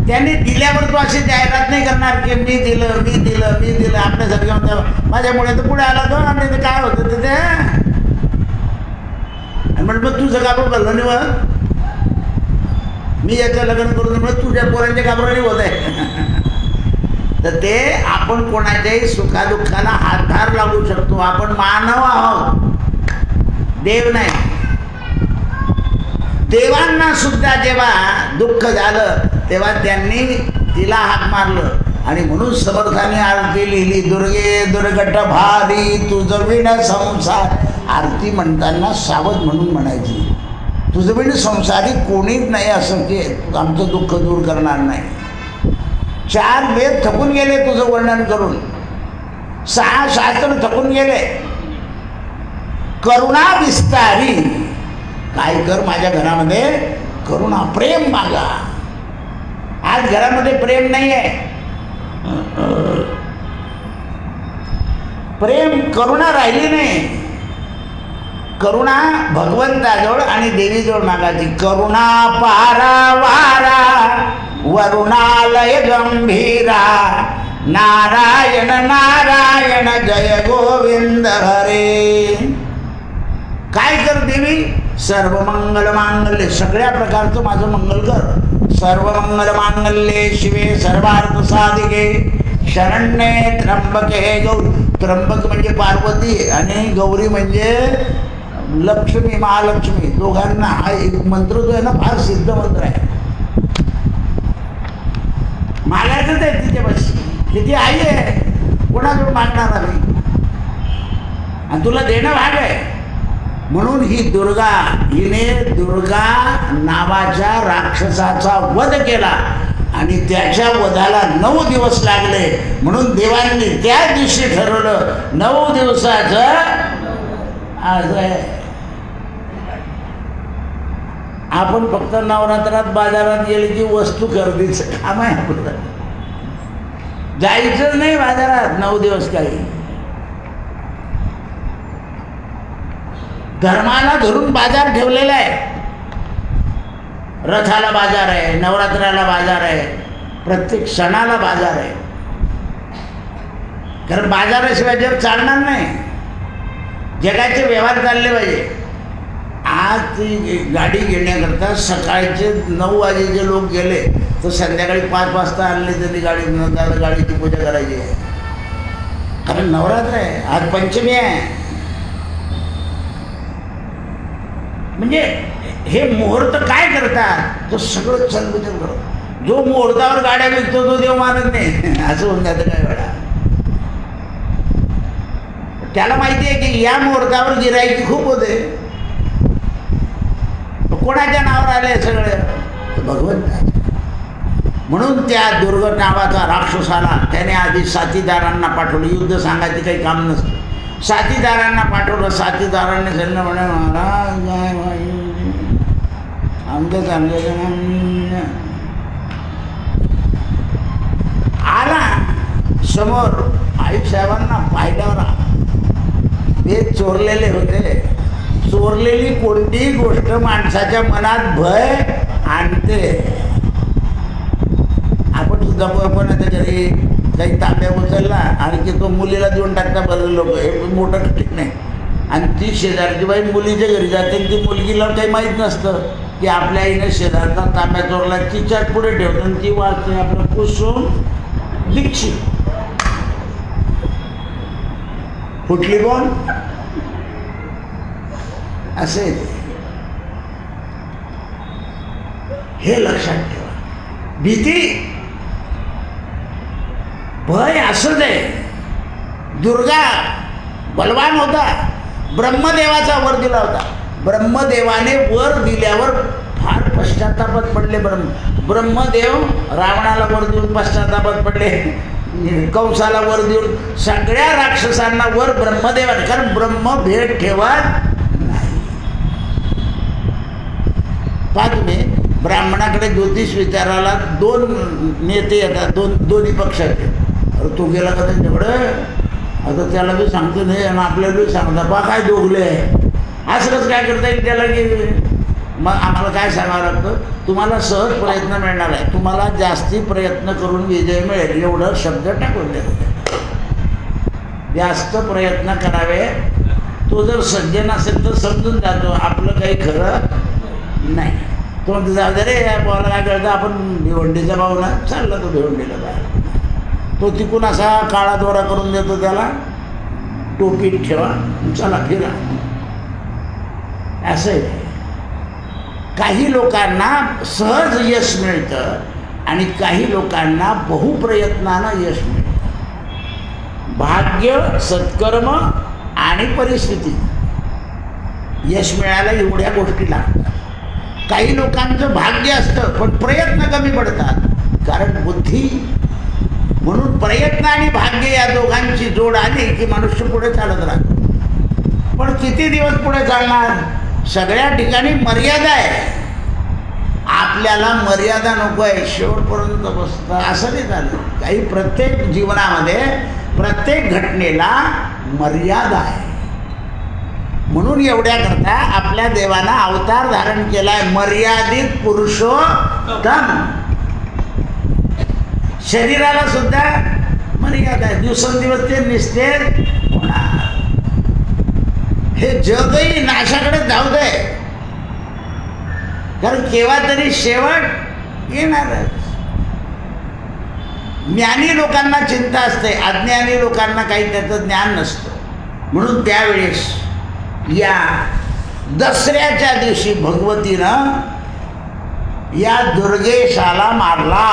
त्याने दिल्यावर तो अशी जाहिरात नाही करणार की मी दिलं मी दिलं मी दिलं. आपल्यासारखं माझ्यामुळे तर पुढे आला तो, आणि ते काय होतं तिथे. आणि म्हणलं मग तुझं काबरू भरलं नाही बघ, मी याचं लग्न करून म्हणून तुझ्या पोरांच्या काबराने होत आहे. तर ते आपण कोणाच्याही सुखादुःखाला हातभार लागू शकतो. आपण मानव आहोत, देव नाही. देवांना सुद्धा जेव्हा दुःख झालं तेव्हा त्यांनी तिला हाक मारलं. आणि म्हणून समर्थाने आरती लिहिली, दुर्गे दुर्गट भारी तुझं विण संसार. आरती म्हणताना सावध म्हणून म्हणायची, तुझं विण संसारी कोणीच नाही असं की आमचं दुःख दूर करणार नाही. 4 वेद थकून गेले तुझं वर्णन करून, 6 शास्त्र थकून गेले. करुणा विस्तारी, काय कर माझ्या घरामध्ये करुणा प्रेम मागा. आज घरामध्ये प्रेम नाही आहे. प्रेम करुणा राहिली नाही. करुणा भगवंताजवळ आणि देवीजवळ मागायची. करुणा पारावारा वरुणालय गंभीरा, नारायण नारायण जय गोविंद हरे. काय कर देवी, सर्व मंगल मांगल्ये, सगळ्या प्रकारचं माझं मंगल कर. सर्व मंगल मांगल्ये शिवे सर्वार्थ साधिके, शरण्ये त्र्यंबके गौरी. त्र्यंबक म्हणजे पार्वती आणि गौरी म्हणजे लक्ष्मी, महालक्ष्मी. दोघांना हा एक मंत्र जो आहे ना फार सिद्ध मंत्र आहे. मागायचंच आहे तिच्यापाशी, तिची आई आहे, कोणाजवळ मागणार आम्ही, आणि तुला देणं भाग आहे. म्हणून ही दुर्गा, हिने दुर्गा नावाच्या राक्षसाचा वध केला आणि त्याच्या वधाला 9 दिवस लागले. म्हणून देवांनी त्या दिवशी ठरवलं 9 दिवसाचं आज आहे. आपण फक्त नवरात्रात बाजारात गेले की वस्तू खरेदीचं काम आहे आपलं, जायचं नाही बाजारात 9 दिवस. काही धर्माला धरून बाजार ठेवलेला आहे. रथाला बाजार आहे, नवरात्राला बाजार आहे, प्रत्येक सणाला बाजार आहे. कारण बाजाराशिवाय जग चालणार नाही. जगाचे व्यवहार चालले पाहिजे. आज ती गाडी घेण्याकरता सकाळचे 9 वाजेचे लोक गेले तर संध्याकाळी 5 वाजता आणले तरी गाडीची पूजा करायची आहे. कारण नवरात्र आहे, आज पंचमी आहे. म्हणजे हे मुहूर्त काय करतात, तो सगळं चलबिचल करतो. जो मुहूर्तावर गाड्या विकतो तो देव मानत नाही, असं होऊन जातं काय वेळा. त्याला माहिती आहे की या मुहूर्तावर गिराईकी खूप होते. कोणाच्या नावावर आले सगळे, भगवंत. म्हणून त्या दुर्ग नावाचा राक्षसाला त्याने आधी साथीदारांना पाठवलं. युद्ध सांगायचं काही काम नसतं. साथीदारांना पाठवलं. साथीदारांनी सांगितलं म्हणे महाराज आमचं चांगलं आला समोर. आईसाहेबांना पाहिल्यावर ते चोरलेले होते. चोरलेली कोणतीही गोष्ट माणसाच्या मनात भय आणते. आपण सुद्धा कोणाच्या घरी काही तांब्या उचलला आणि की तो मुलीला देऊन टाकता बरं लोक, हे मोठं ठीक नाही. आणि ती शेजारची बाई मुलीच्या घरी जाते. ती मुलगीला काही माहीत नसतं की आपल्या आईने शेजारचा तांब्या चोरला. तिच्यात पुढे ठेवतो आणि ती वाचते आपलं कुसुम दीक्षित. फुटली बोल असे हे लक्षात ठेवा. भीती भय असं दे. दुर्गा बलवान होता. ब्रह्मदेवाचा वर दिला होता. ब्रह्मदेवाने वर दिल्यावर फार पश्चात्तापात पडले. ब्रह्मदेव रावणाला वर देऊन पश्चात्तापात पडले. कंसाला वर देऊन सगळ्या राक्षसांना वर ब्रह्मदेवाने. कारण ब्रह्म भेट ठेवत नाही. पहा तुम्ही ब्राह्मणाकडे ज्योतिष विचाराला 2 नेते येतात. दोन्ही पक्षाचे. अरे तो गेला का त्यांच्याकडे. आता त्याला बी सांगतो नाही आणि आपल्याला बी सांगता बा काय दोघले आहे. असंच काय करता येईल त्याला की मग आम्हाला काय सांगावं लागतं. तुम्हाला सहज प्रयत्न मिळणार आहे. तुम्हाला जास्ती प्रयत्न करून विजय मिळेल एवढं शब्द टाकून द्या. जास्त प्रयत्न करावे. तो जर सज्जन असेल तर समजून जातो आपलं काही खरं नाही. तो म्हणतो जाऊ दे रे बोला काय कळतं. आपण भिवंडीचा भाऊ ना चालला तो भिवंडीला बाहेर. तो तिकून असा काळा दोरा करून देतो त्याला. टोपीत ठेवा चला फिरा. असं आहे. काही लोकांना सहज यश मिळतं आणि काही लोकांना बहुप्रयत्नानं यश मिळतं. भाग्य, सत्कर्म आणि परिस्थिती. यश मिळायला एवढ्या गोष्टी लागतात. काही लोकांचं भाग्य असतं पण प्रयत्न कमी पडतात. कारण बुद्धी. म्हणून प्रयत्न आणि भाग्य या दोघांची जोड आली की मनुष्य पुढे चालत राहतो. पण किती दिवस पुढे चालणार. सगळ्या ठिकाणी मर्यादा आहे. आपल्याला मर्यादा नको आहे. शेवटपर्यंत बसतं असं नाही झालं. काही प्रत्येक जीवनामध्ये प्रत्येक घटनेला मर्यादा आहे. म्हणून एवढ्या करता आपल्या देवानं अवतार धारण केलाय मर्यादित पुरुषोत्तम. शरीराला सुद्धा मर्यादा आहे. दिवसेंदिवस ते निस्तेज होणार. हे जगही नाशाकडे जाऊ दे. कारण केव्हा तरी शेवट येणारच. ज्ञानी लोकांना चिंता असते. अज्ञानी लोकांना काही त्याचं ज्ञान नसतं. म्हणून त्यावेळेस या दसऱ्याच्या दिवशी भगवतीनं या दुर्गेशाला मारला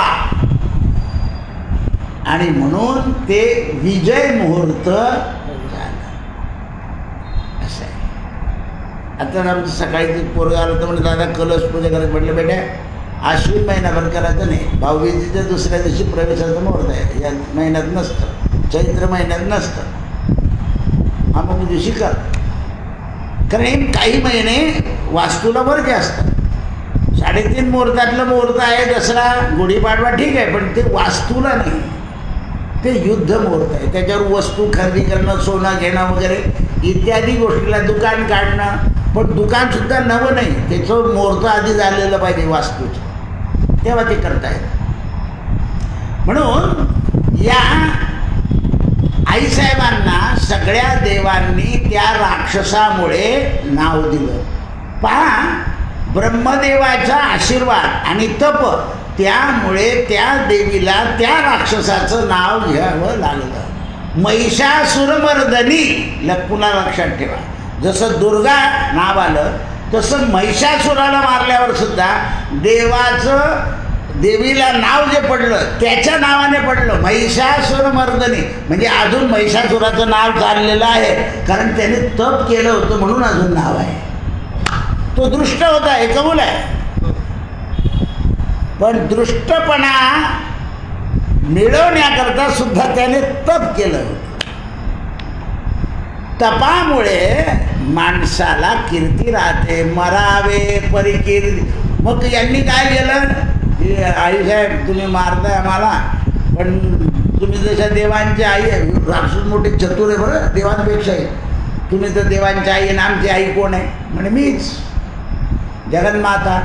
आणि म्हणून ते विजय मुहूर्त झाला. असं आहे. आता आमचं सकाळी ते पोरगं आलं तर म्हणजे दादा कलश पूजा करायचं. म्हटलं बेटा आश्विन महिनाभर करायचं नाही. भाऊबीजेच्या दुसऱ्या दिवशी प्रवेशाचं मुहूर्त आहे. या महिन्यात नसतं. चैत्र महिन्यात नसतं. हा मग दिवशी कर. कारण काही महिने वास्तूला वर्ज्य असतात. 3.5 मुहूर्तातलं मुहूर्त आहे दसरा, गुढीपाडवा ठीक आहे. पण ते वास्तूला नाही. ते युद्ध मुहूर्त आहे. त्याच्यावर वस्तू खरेदी करणं, सोनं घेणं वगैरे इत्यादी गोष्टीला दुकान काढणं. पण दुकानसुद्धा नवं नाही. त्याचं मुहूर्त आधी झालेलं पाहिजे वास्तूचं. तेव्हा ते करतायत. म्हणून या आईसाहेबांना सगळ्या देवांनी त्या राक्षसामुळे नाव दिलं. पहा ब्रह्मदेवाचा आशीर्वाद आणि तप त्यामुळे त्या देवीला त्या राक्षसाचं नाव घ्यावं लागलं. महिषासुरमर्दनी. पुन्हा लक्षात ठेवा. जसं दुर्गा नाव आलं तसं महिषासुराला मारल्यावर सुद्धा देवीला नाव जे पडलं त्याच्या नावाने पडलं महिषासुरमर्दनी. म्हणजे अजून महिषासुराचं नाव चाललेलं आहे. कारण त्याने तप केलं होतं म्हणून अजून नाव आहे. तो दृष्ट होता. हे कबूल आहे. पण दृष्टपणा मिळवण्याकरता सुद्धा त्याने तप केलं होतं. तपामुळे माणसाला कीर्ती राहते. मरावे परी कीर्ती. मग यांनी काय केलं, आईसाहेब तुम्ही मारताय आम्हाला, पण तुम्ही जशा देवांची आई आहे, राक्षस मोठी चतुर आहे बरं देवांपेक्षाही, तुम्ही तर देवांची आई आणि आमची आई कोण आहे म्हणे मीच जगन्माता.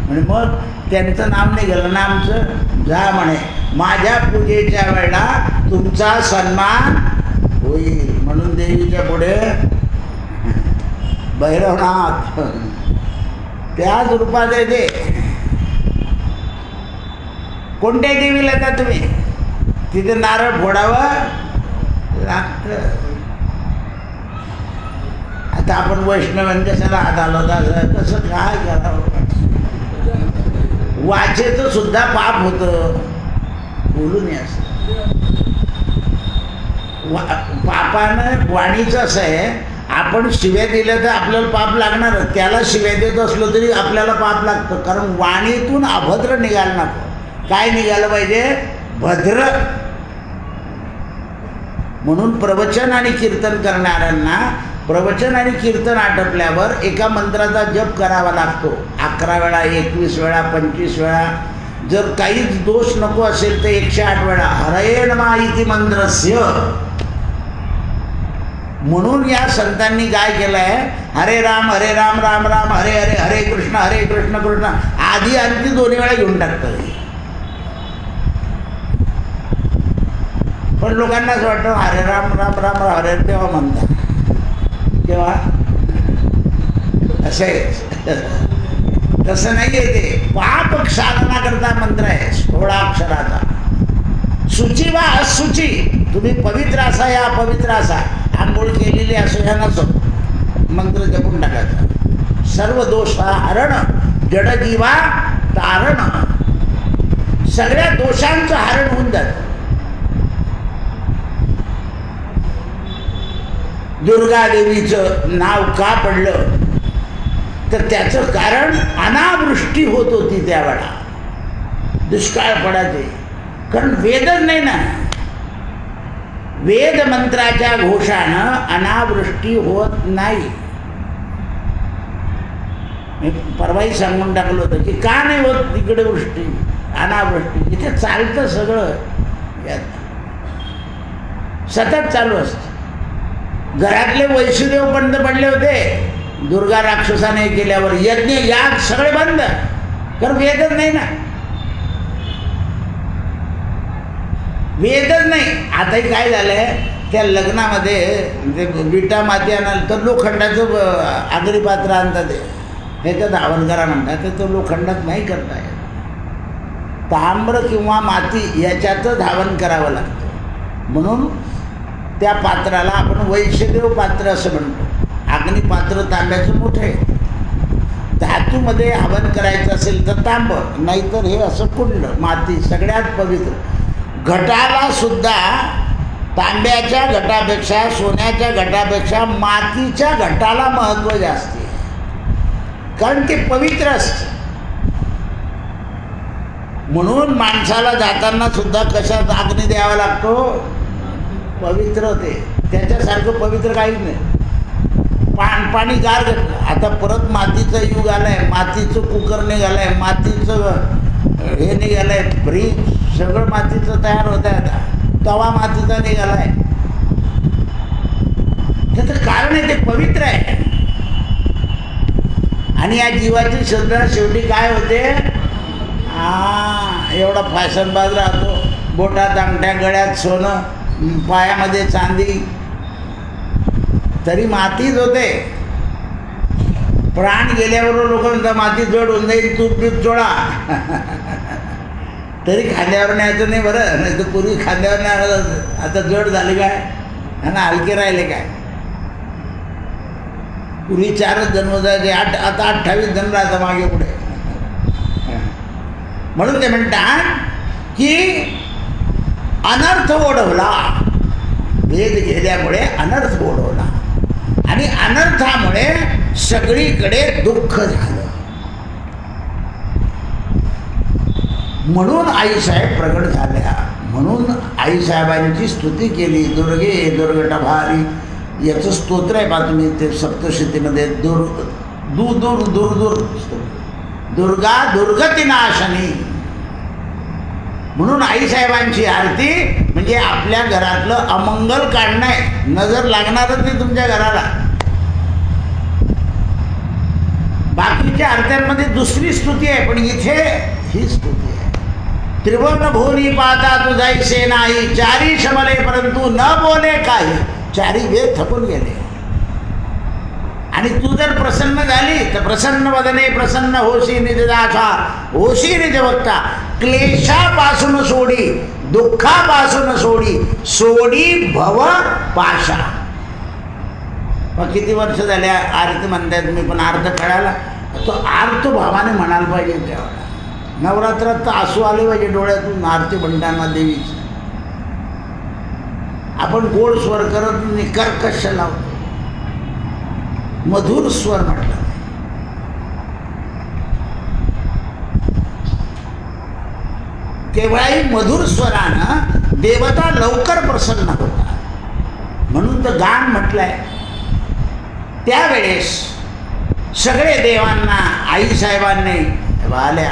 म्हणे मग त्यांचं नाव नाही गेलं ना आमचं, जा म्हणे माझ्या पूजेच्या वेळेला तुमचा सन्मान होईल. म्हणून देवीच्या पुढे भैरवनाथ त्याच रूपात येते. कोणत्या देवीला का तुम्ही तिथे नारळ फोडावं लागतं. आता आपण वैष्णवांच्या कशाला हात आला होता, कसं काय करावं. वाचेचं सुद्धा पाप होतं बोलून असं. पापानं वाणीचं असं आहे, आपण शिव्या दिल्या तर आपल्याला पाप लागणार. त्याला शिव्या देत असलो तरी आपल्याला पाप लागतं, कारण वाणीतून अभद्र निघालं नको. काय निघालं पाहिजे, भद्र. म्हणून प्रवचन आणि कीर्तन करणाऱ्यांना प्रवचन आणि कीर्तन आटपल्यावर एका मंत्राचा जप करावा लागतो. 11 वेळा, 21 वेळा, 25 वेळा. जर काहीच दोष नको असेल तर 108 वेळा हरये नमः इति मंत्रस्य. म्हणून या संतांनी काय केलं आहे, हरे राम राम राम हरे हरे, हरे कृष्ण कृष्ण. आधी अंती दोन्ही वेळा घेऊन टाकतात. पण लोकांना असं वाटतं हरे राम राम राम हरे तेव्हा म्हणतात, तेव्हा असं आहे. तसं नाही आहे. ते पाप साधना करता मंत्र आहे 16 अक्षराचा. शुची वा असुची, तुम्ही पवित्र असा या अपवित्र असा, आंघोळ केलेली असो या नसो, मंत्र जपून टाकायचा. सर्व दोष हरण, जडजीवा तारण. सगळ्या दोषांचं हरण होऊन जातं. दुर्गा देवीचं नाव का पडलं तर त्याचं कारण अनावृष्टी होत होती त्यावेळा, दुष्काळ पडायचे. कारण वेदच नाही ना. वेद मंत्राच्या घोषानं अनावृष्टी होत नाही. मी परवाही सांगून टाकलं होतं की का नाही होत तिकडे वृष्टी, अनावृष्टी. इथे चालतं सगळं, सतत चालू असतं. घरातले वैष्णदेव बंद पडले होते दुर्गा राक्षसाने केल्यावर, यज्ञ याग सगळे बंद, कारण वेदच नाही ना. वेदच नाही. आताही काय झालंय, त्या लग्नामध्ये ते विटा माती आणाल तर लोखंडाचं आगरी पात्र आणतात, ह्याच्यात धावण करा म्हणतात, तर तो लोखंडात नाही करता येत. ताम्र किंवा माती याच्यातच धावण करावं लागतं. म्हणून त्या पात्राला आपण वैष्णदेव पात्र असं म्हणतो. अग्निपात्र तांब्याचं मोठं आहे. धातूमध्ये हवन करायचं असेल तर तांब, नाहीतर हे असं कुंड माती सगळ्यात पवित्र. घटाला सुद्धा तांब्याच्या घटापेक्षा, सोन्याच्या घटापेक्षा मातीच्या घटाला महत्त्व जास्त आहे, कारण ते पवित्र असतं. म्हणून माणसाला जाताना सुद्धा कशात अग्नी द्यावा लागतो, पवित्र. ते त्याच्यासारखं पवित्र काहीच नाही. पाणी गार घेतलं. आता परत मातीचं युग आलंय, मातीचं कुकर निघालंय, मातीचं हे निघालंय, फ्रीज सगळं मातीचं तयार होत आहे. आता तवा मातीचा निघालाय. त्याचं कारण आहे ते पवित्र आहे. आणि या जीवाची श्रद्धा शेवटी काय होते, एवढा फॅशनबाज राहतो, बोटात अंगठ्या, गळ्यात सोनं, पायामध्ये चांदी, तरी मातीच होते. प्राण गेल्याबरोबर लोक म्हणतात माती जड होऊन जाईल, तूप बीप चोळा. तरी खांद्यावर न्यायचं नाही बरं, नाही तर पूर्वी खांद्यावर नाही, आता जड झाले काय आणि हलके राहिले काय. पूर्वी 4च जन्म जायचे, आता 28 जन्म राहता मागे पुढे. म्हणून ते म्हणतात की अनर्थ ओढवला, वेद गेल्यामुळे अनर्थ ओढवला, आणि अनर्थामुळे सगळीकडे दुःख झालं. म्हणून आईसाहेब प्रगट झाल्या, म्हणून आईसाहेबांची स्तुती केली. दुर्गे दुर्गटभारी याचं स्तोत्र आहे बा तुम्ही ते सप्तशतीमध्ये. दुर्गा दुर्गतीनाशनी. म्हणून आईसाहेबांची आरती म्हणजे आपल्या घरातलं अमंगल काढणं आहे. नजर लागणारच नाही तुमच्या घराला. बाकीच्या आरत्यांमध्ये दुसरी स्तुती आहे, पण इथे ही स्तुती आहे. त्रिभुवन भुवनी पाहता तुझाईसे नाही, चारी शमले परंतु न बोले काही. चारी वेद थकून गेले. आणि तू जर प्रसन्न झाली तर प्रसन्न वदने प्रसन्न होशी निजदासा, होशी निजभक्ता. क्लेशापासून सोडी, दुःखापासून सोडी, सोडी भव पाशा. मग किती वर्ष झाल्या आरती म्हणतात मी, पण अर्थ कळाला. तो आर्त भावाने म्हणायला पाहिजे. तेव्हा नवरात्रात तर आसू आले पाहिजे डोळ्यातून आरती म्हणताना देवीची. आपण गोड स्वर करत निकर्कश लावतो, मधुर स्वर म्हटलं. केवळाही मधुर स्वरानं देवता लवकर प्रसन्न होता. म्हणून तर गाण म्हटलंय. त्यावेळेस सगळे देवांना आईसाहेबांनी आल्या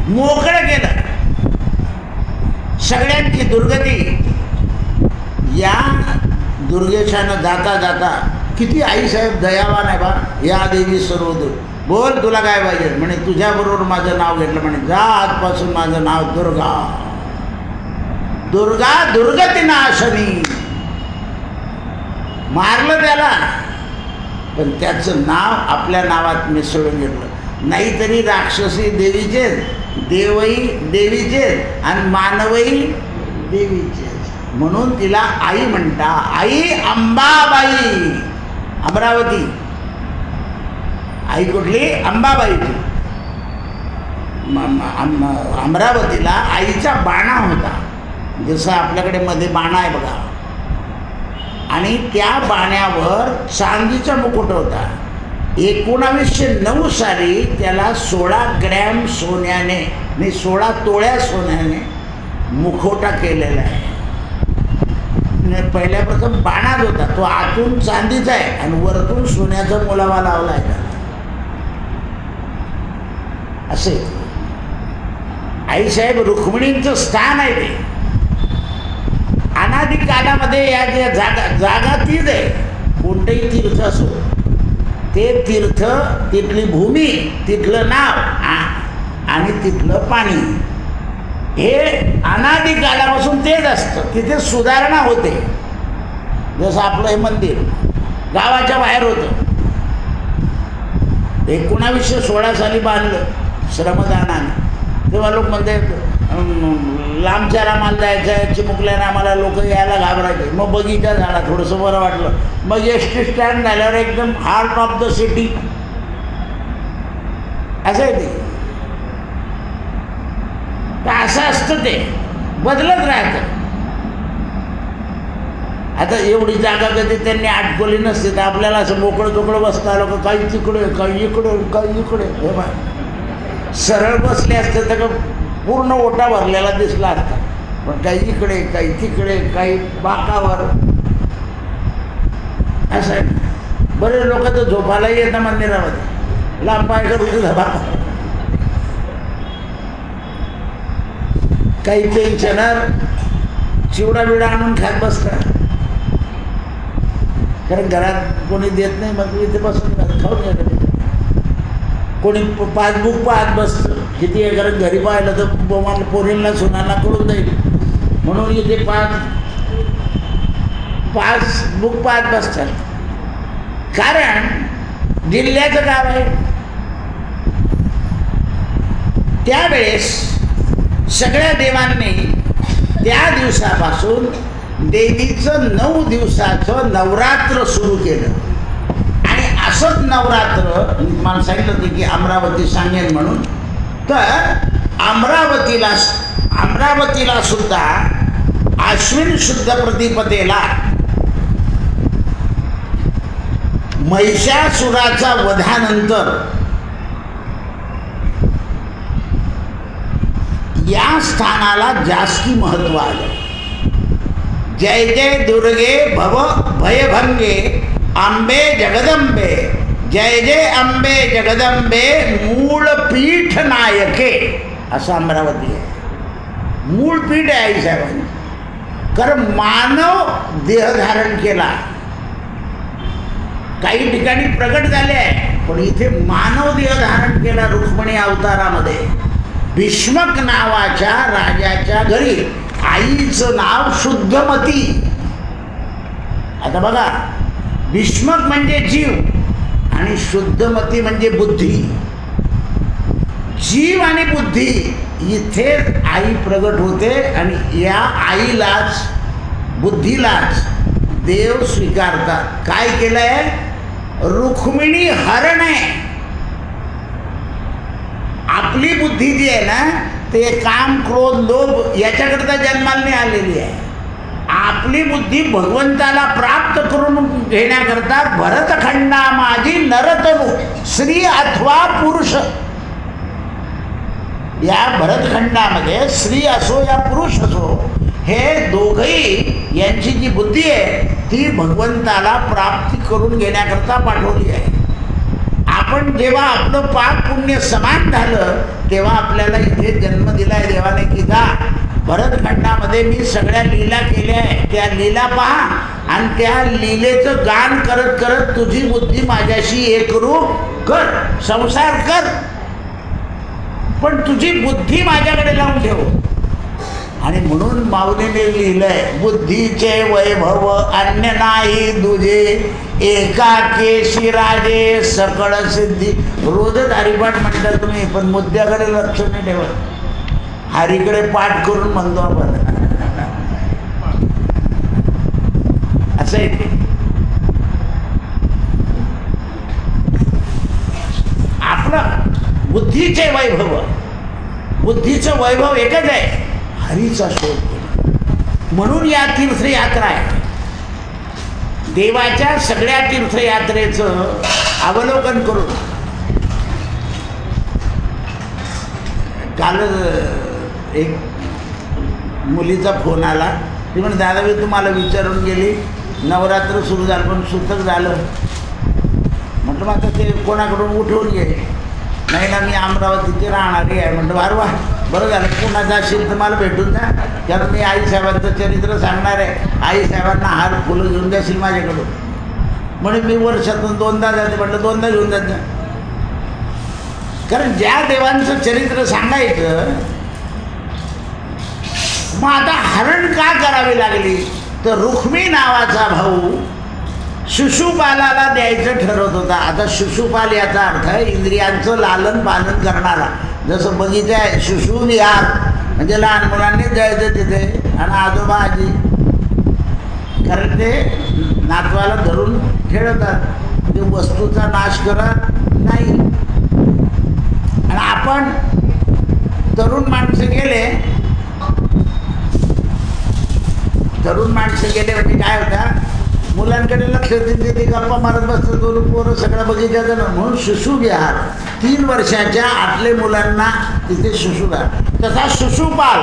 मोकळं केलं. सगळ्यांची दुर्गती या दुर्गेशानं जाता जाता. किती आईसाहेब दयावान आहे बा. या देवी सर्वदूर. बोल तुला काय पाहिजे म्हणे. तुझ्याबरोबर माझं नाव घेतलं म्हणे. जा आजपासून माझं नाव दुर्गा. दुर्गा दुर्गतीनाशनी. मारलं त्याला, पण त्याचं नाव आपल्या नावात मिसळून घेतलं. नाहीतरी राक्षसी देवीचेच, देवही देवीचेच आणि मानवही देवीचेच. म्हणून तिला आई म्हणता. आई अंबाबाई. अमरावती आई कुठली? अंबाबाईची. अमरावतीला आईचा बाणा होता, जसं आपल्याकडे मध्ये बाणा आहे बघा. आणि त्या बाण्यावर चांदीचा मुकुट होता. 1909 साली त्याला 16 ग्रॅम सोन्याने, नाही 16 तोळ्या सोन्याने मुखवटा केलेला आहे. पहिल्यापासून बाणाच होता तो. आतून चांदीचा आहे आणि वरतून सोन्याचा मुलावा लावला आहे. असे आईसाहेब रुक्मिणींचं स्थान आहे ते. अनादी काळामध्ये या जागा तीच आहे. कोणतंही तीर्थ असो, ते तीर्थ, तिथली भूमी, तिथलं नाव आणि तिथलं पाणी हे अनादी काळापासून तेच असतं. तिथे सुधारणा होते. जसं आपलं हे मंदिर गावाच्या बाहेर होतं. 1916 साली बांधलं श्रमदानाने. तेव्हा लोक म्हणते लांबच्या रामाला जायचं आहे, चिमुकल्याने आम्हाला लोक यायला घाबरायचे. मग बगीचा झाला, थोडंसं बरं वाटलं. मग एस टी स्टँड झाल्यावर एकदम हार्ट ऑफ द सिटी असं आहे ते. असं असतं ते, बदलत राहतं. आता एवढी जागा कधी त्यांनी आटकोली नसते तर आपल्याला असं मोकळं चोकळं बसता आलं का काही तिकडे काही इकडे काही इकडे. हे बा सरळ बसले असते तर पूर्ण ओटा भरलेला दिसला असता. पण काही इकडे काही तिकडे काही बाकावर असं आहे. बरेच लोक तर झोपायलाही येतं मंदिरामध्ये. लांब पाय करून बाका. काही पेन्शनर चिवडा बिडा आणून खात बसतात. कारण घरात कोणी देत नाही, मग इथे बसून खाऊन येतं. कोणी पासबुक पाहत बसतं. किती आहे कारण घरी पाहिलं तर पोरींना सुनांना कळून जाईल म्हणून इथे पासबुक पाहत बसतात. कारण जिल्ह्याचं गाव आहे. त्यावेळेस सगळ्या देवांनी त्या दिवसापासून देवीचं 9 दिवसाचं नवरात्र सुरू केलं. आणि असंच नवरात्र मला सांगितलं होतं की अमरावती सांगेन म्हणून. तर अमरावतीला सुद्धा आश्विन शुद्ध प्रतिपदेला महिषासुराचा वधानंतर या स्थानाला जास्ती महत्त्व आलं. जय जय दुर्गे भव भयभंगे अंबे जगदंबे, जय जय अंबे जगदंबे मूळ पीठ नायके, असं अमरावती आहे. मूळ पीठ आहे आईसाहेबांनी. कारण मानव देह धारण केला, काही ठिकाणी प्रगट झाले आहे, पण इथे मानव देह धारण केला रुक्मिणी अवतारामध्ये. भीष्मक नावाच्या राजाच्या घरी आईचं नाव शुद्धमती. आता बघा, भीष्मक म्हणजे जीव आणि शुद्धमती म्हणजे बुद्धी. जीव आणि बुद्धी इथे आई प्रगट होते आणि या आईलाच, बुद्धीलाच देव स्वीकारतात. काय केलंय? रुक्मिणी हरण आहे. आपली बुद्धी जी आहे ना, ते काम क्रोध लोभ याच्याकरता जन्माला नाही आलेली आहे. आपली बुद्धी भगवंताला प्राप्त करून घेण्याकरता भरतखंडा माझी नरतनु, स्त्री अथवा पुरुष, या भरतखंडामध्ये स्त्री असो या पुरुष असो, हे दोघही यांची जी बुद्धी आहे ती भगवंताला प्राप्ती करून घेण्याकरता पाठवली आहे. आपण जेव्हा आपलं पाप पुण्य समान झालं तेव्हा आपल्याला इथे जन्म दिलाय देवाने की जा भरतखंडामध्ये मी सगळ्या लीला केल्या आहे, त्या लीला पहा आणि त्या लीलेचं गान करत करत तुझी बुद्धी माझ्याशी एकरूप कर, संसार कर, पण तुझी बुद्धी माझ्याकडे लावून ठेव. आणि म्हणून माऊलीने लिहिलंय, बुद्धीचे वैभव अन्य नाही दुजे, एका केशी राजे सकळ सिद्धी. रोजच हरिपाठ म्हणता तुम्ही, पण मुद्द्याकडे लक्ष नाही ठेवत. हरीकडे पाठ करून म्हणतो आपण, असं आहे ते. आपलं बुद्धीचे वैभव, बुद्धीचं वैभव एकच आहे, हरीचा शोध. म्हणून या तीर्थयात्रा आहे. देवाच्या सगळ्या तीर्थयात्रेचं अवलोकन करून काल एक मुलीचा फोन आला. ती म्हणजे दादा मी तुम्हाला विचारून गेली, नवरात्र सुरू झालं पण सुतक झालं. म्हटलं मग आता ते कोणाकडून उठवून घे. नाही ना, मी अमरावतीचे राहणारी आहे. म्हटलं वार वा, बरं झालं, पुन्हा जाशील तर मला भेटून जा, कारण मी आईसाहेबांचं चरित्र सांगणार आहे. आईसाहेबांना हार फुलं घेऊन जाशील माझ्याकडून. म्हणून मी वर्षातून 2दा जाते. म्हटलं 2दा घेऊन जात जा, कारण ज्या देवांचं चरित्र सांगायचं. मग आता हरण का करावी लागली? तर रुक्मी नावाचा भाऊ शिशुपालाला द्यायचं ठरवत होता. आता शिशुपाल याचा अर्थ आहे इंद्रियांचं लालन पालन करणारा. जसं बगीचा आहे, शिशुविहार म्हणजे लहान मुलांनीच जायचं तिथे, आणि आजोबा आजी, कारण ते नातवाला धरून खेळतात, ते वस्तूचा नाश करत नाही. आणि आपण तरुण माणसं गेले म्हणजे काय होता, मुलांकडे लक्ष देते, ते गप्पा मारत बसतात, दोन पोरं सगळं बघितलं. म्हणून शिशुविहार, 3 वर्षाच्या आतले मुलांना तिथे शिशुविहार. तसा शिशुपाल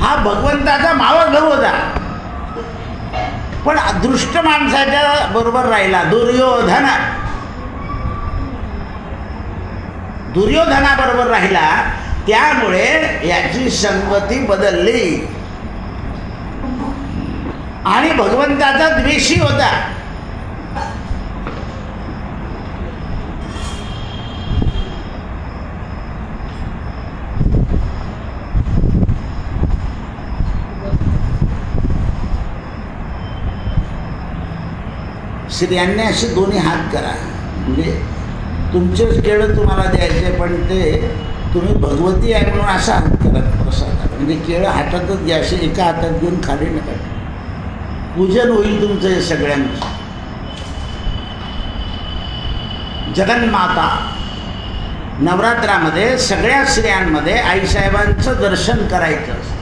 हा भगवंताचा मावस भाऊ होता, पण दृष्ट माणसाच्या बरोबर राहिला. दुर्योधनाबरोबर राहिला, त्यामुळे याची संगती बदलली आणि भगवंताचा द्वेषी होता. स्त्रियांनी असे दोन्ही हात करा, म्हणजे तुमचेच केळं तुम्हाला द्यायचे, पण ते तुम्ही भगवती आहे म्हणून असा हात करा प्रसाद. म्हणजे केळं हातातच घ्या, असे एका हातात घेऊन खाली नका. पूजन होईल तुमचं हे सगळ्यांचं. जगन्माता नवरात्रामध्ये सगळ्या स्त्रियांमध्ये आईसाहेबांचं दर्शन करायचं असतं.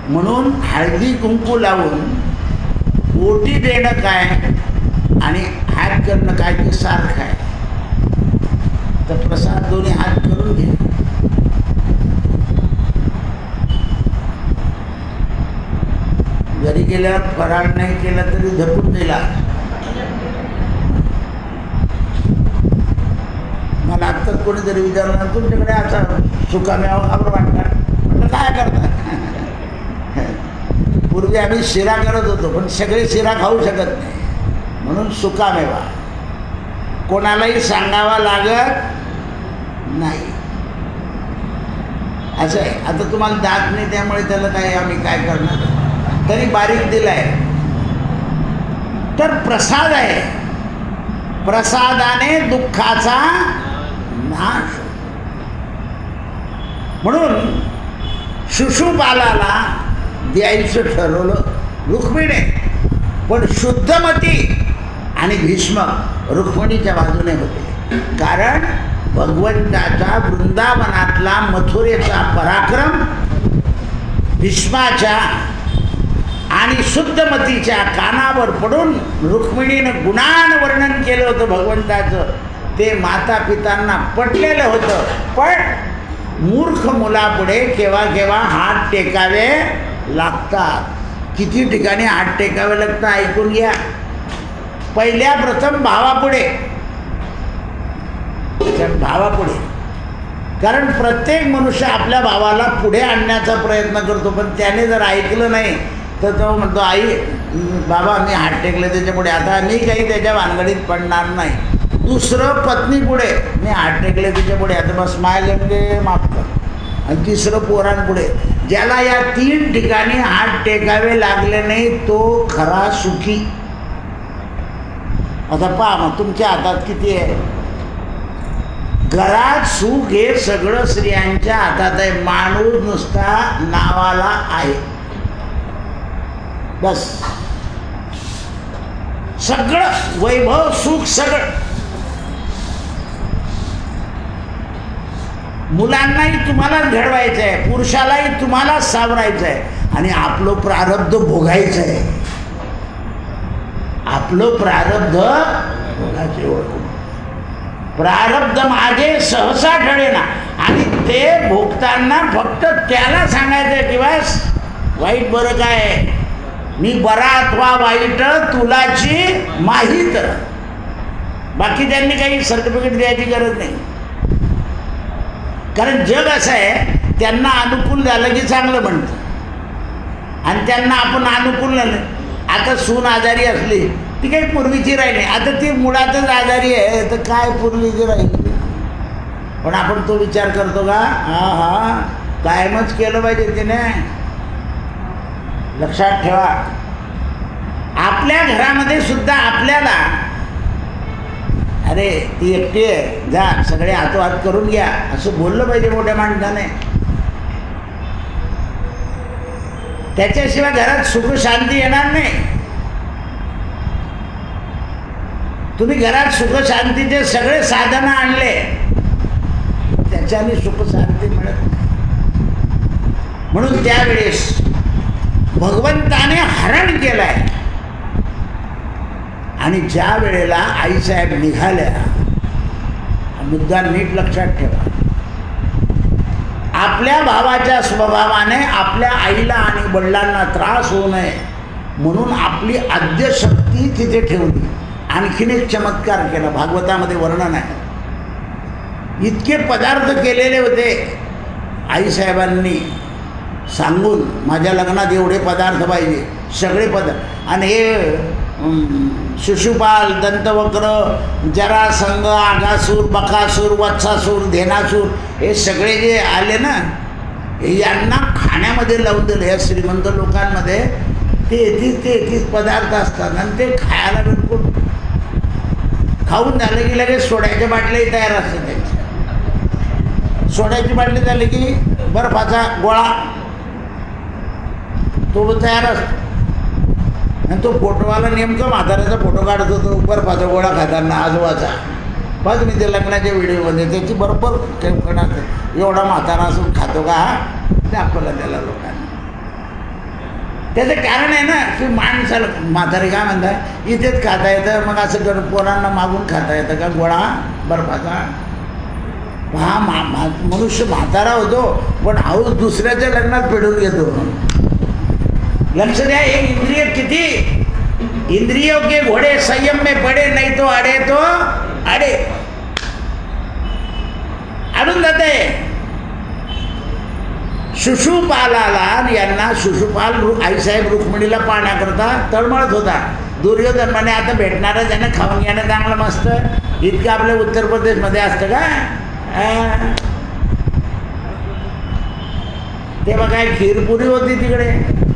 म्हणून हळदी कुंकू लावून ओटी देणं काय आणि हात करणं काय ते सारखं आहे. तर प्रसाद दोन्ही हात करून घे. गेल्यावर फराळ नाही केला तरी झटून दिला. मला आत्ताच कोणीतरी विचारलं, तुमच्याकडे असा सुकामेवा वाटणार, म्हटलं काय करता. पूर्वी आम्ही शिरा करत होतो, पण सगळे शिरा खाऊ शकत नाही, म्हणून सुकामेवा कोणालाही सांगावा लागत नाही. असं आहे. आता तुम्हाला दात नाही त्यामुळे त्याला काय आम्ही काय करणार, तरी बारीक दिलाय. तर प्रसाद आहे, प्रसादाने दुःखाचा नाश. म्हणून शिशुपालाला द्यायचं ठरवलं रुक्मिणी, पण शुद्धमती आणि भीष्म रुक्मिणीच्या बाजूने होते. कारण भगवंताचा वृंदावनातला मथुरेचा पराक्रम भीष्माच्या आणि शुद्धमतीच्या कानावर पडून रुक्मिणीनं गुणान वर्णन केलं होतं भगवंताचं. ते माता पितांना पटलेलं होतं, पण मूर्ख मुलापुढे केव्हा केव्हा हात टेकावे लागतात. किती ठिकाणी हात टेकावे लागतात ऐकून घ्या. पहिल्या प्रथम भावापुढे, भावापुढे. कारण प्रत्येक मनुष्य आपल्या भावाला पुढे आणण्याचा प्रयत्न करतो, पण त्याने जर ऐकलं नाही तर तो म्हणतो, आई बाबा मी हात टेकले त्याच्यापुढे, आता मी काही त्याच्या भानगडीत पडणार नाही. दुसरं पत्नी पुढे, मी हात टेकले तिच्यापुढे, आता बस माय माफ कर. आणि तिसरं पोरांपुढे. ज्याला या 3 ठिकाणी हात टेकावे लागले नाही तो खरा सुखी. आता पहा मग तुमच्या हातात किती आहे. घरात सुख हे सगळं स्त्रियांच्या हातात आहे. माणूस नुसता नावाला आहे बस. सगळं वैभव सुख सगळं. मुलांनाही तुम्हालाच घडवायचं आहे, पुरुषालाही तुम्हालाच सावरायचं आहे, आणि आपलं प्रारब्ध भोगायचं आहे. आपलं प्रारब्ध भोगायचे. ओळखून प्रारब्ध माझे सहसा ठरेना, आणि ते भोगताना फक्त त्याला सांगायचं की बस वाईट बरं काय, मी बरा अथवा वाईट तुलाची माहीत. बाकी त्यांनी काही सर्टिफिकेट द्यायची गरज नाही. कारण जग असं आहे, त्यांना अनुकूल झालं की चांगलं म्हणतं, आणि त्यांना आपण अनुकूल झालं. आता सून आजारी असली ती काही पूर्वीची राहिली, आता ती मुळातच आजारी आहे, तर काय पूर्वीची राहिली. पण आपण तो विचार करतो का, हा कायमच केलं पाहिजे तिने. लक्षात ठेवा, आपल्या घरामध्ये सुद्धा आपल्याला, अरे ती एकटी आहे, जा सगळे हातोहात करून घ्या, असं बोललं पाहिजे मोठ्या माणसाने. त्याच्याशिवाय घरात सुख शांती येणार नाही. तुम्ही घरात सुख शांतीचे सगळे साधन आणले, त्याच्याने सुख शांती मिळत नाही. म्हणून त्यावेळेस भगवंताने हरण केलंय. आणि ज्या वेळेला आईसाहेब निघाल्या, मुद्दा नीट लक्षात ठेवा, आपल्या भावाच्या स्वभावाने आपल्या आईला आणि वडिलांना त्रास होऊ नये म्हणून आपली आद्यशक्ती तिथे ठेवली. आणखीन एक चमत्कार केला, भागवतामध्ये वर्णन आहे. इतके पदार्थ केलेले होते आईसाहेबांनी सांगून, माझ्या लग्नात एवढे पदार्थ पाहिजे, सगळे पदार्थ. आणि हे शिशुपाल, दंतवक्र, जरासंग, आगासूर, बकासूर, वत्सासूर, धेनासूर, हे सगळे जे आले ना, यांना खाण्यामध्ये लावून दिलं. या श्रीमंत लोकांमध्ये ते 31 पदार्थ असतात, आणि ते खायला बिलकुल, खाऊन झालं की लगेच सोड्याच्या बाटल्याही तयार असतात त्यांच्या. सोड्याची बाटली झाली की बर्फाचा गोळा तो तयार असतो. आणि तो फोटोवाला नेमकं म्हाताऱ्याचा फोटो काढत होतो बर्फाचा गोळा खाताना आजोबाचा. बघ मी ते लग्नाच्या व्हिडिओमध्ये त्याची बरोबर कणात एवढा म्हातारा असून खातो का, दाखवला त्याला लोकांना. त्याचं कारण आहे ना की माणसाला म्हातारे काय म्हणतात, इथेच खाता येतं, मग असं कर पोरांना मागून खाता येतं का गोळा बर्फाचा. हा मनुष्य म्हातारा होतो, पण हाऊस दुसऱ्याच्या लग्नात फेडून घेतो. लक्ष द्या, हे इंद्रिय किती, इंद्रियों के घोड़े संयम में पडे नहीं तो अडे अडून जाते. शिशुपालाला यांना शिशुपाल आईसाहेब रुक्मिणीला पाहण्याकरता तळमळत होता. दुर्योधन म्हणे आता भेटणारं ज्यांना खाऊन घेणं चांगलं मस्त, इतकं आपल्या उत्तर प्रदेशमध्ये असतं का? तेव्हा काय खीरपुरी होती तिकडे,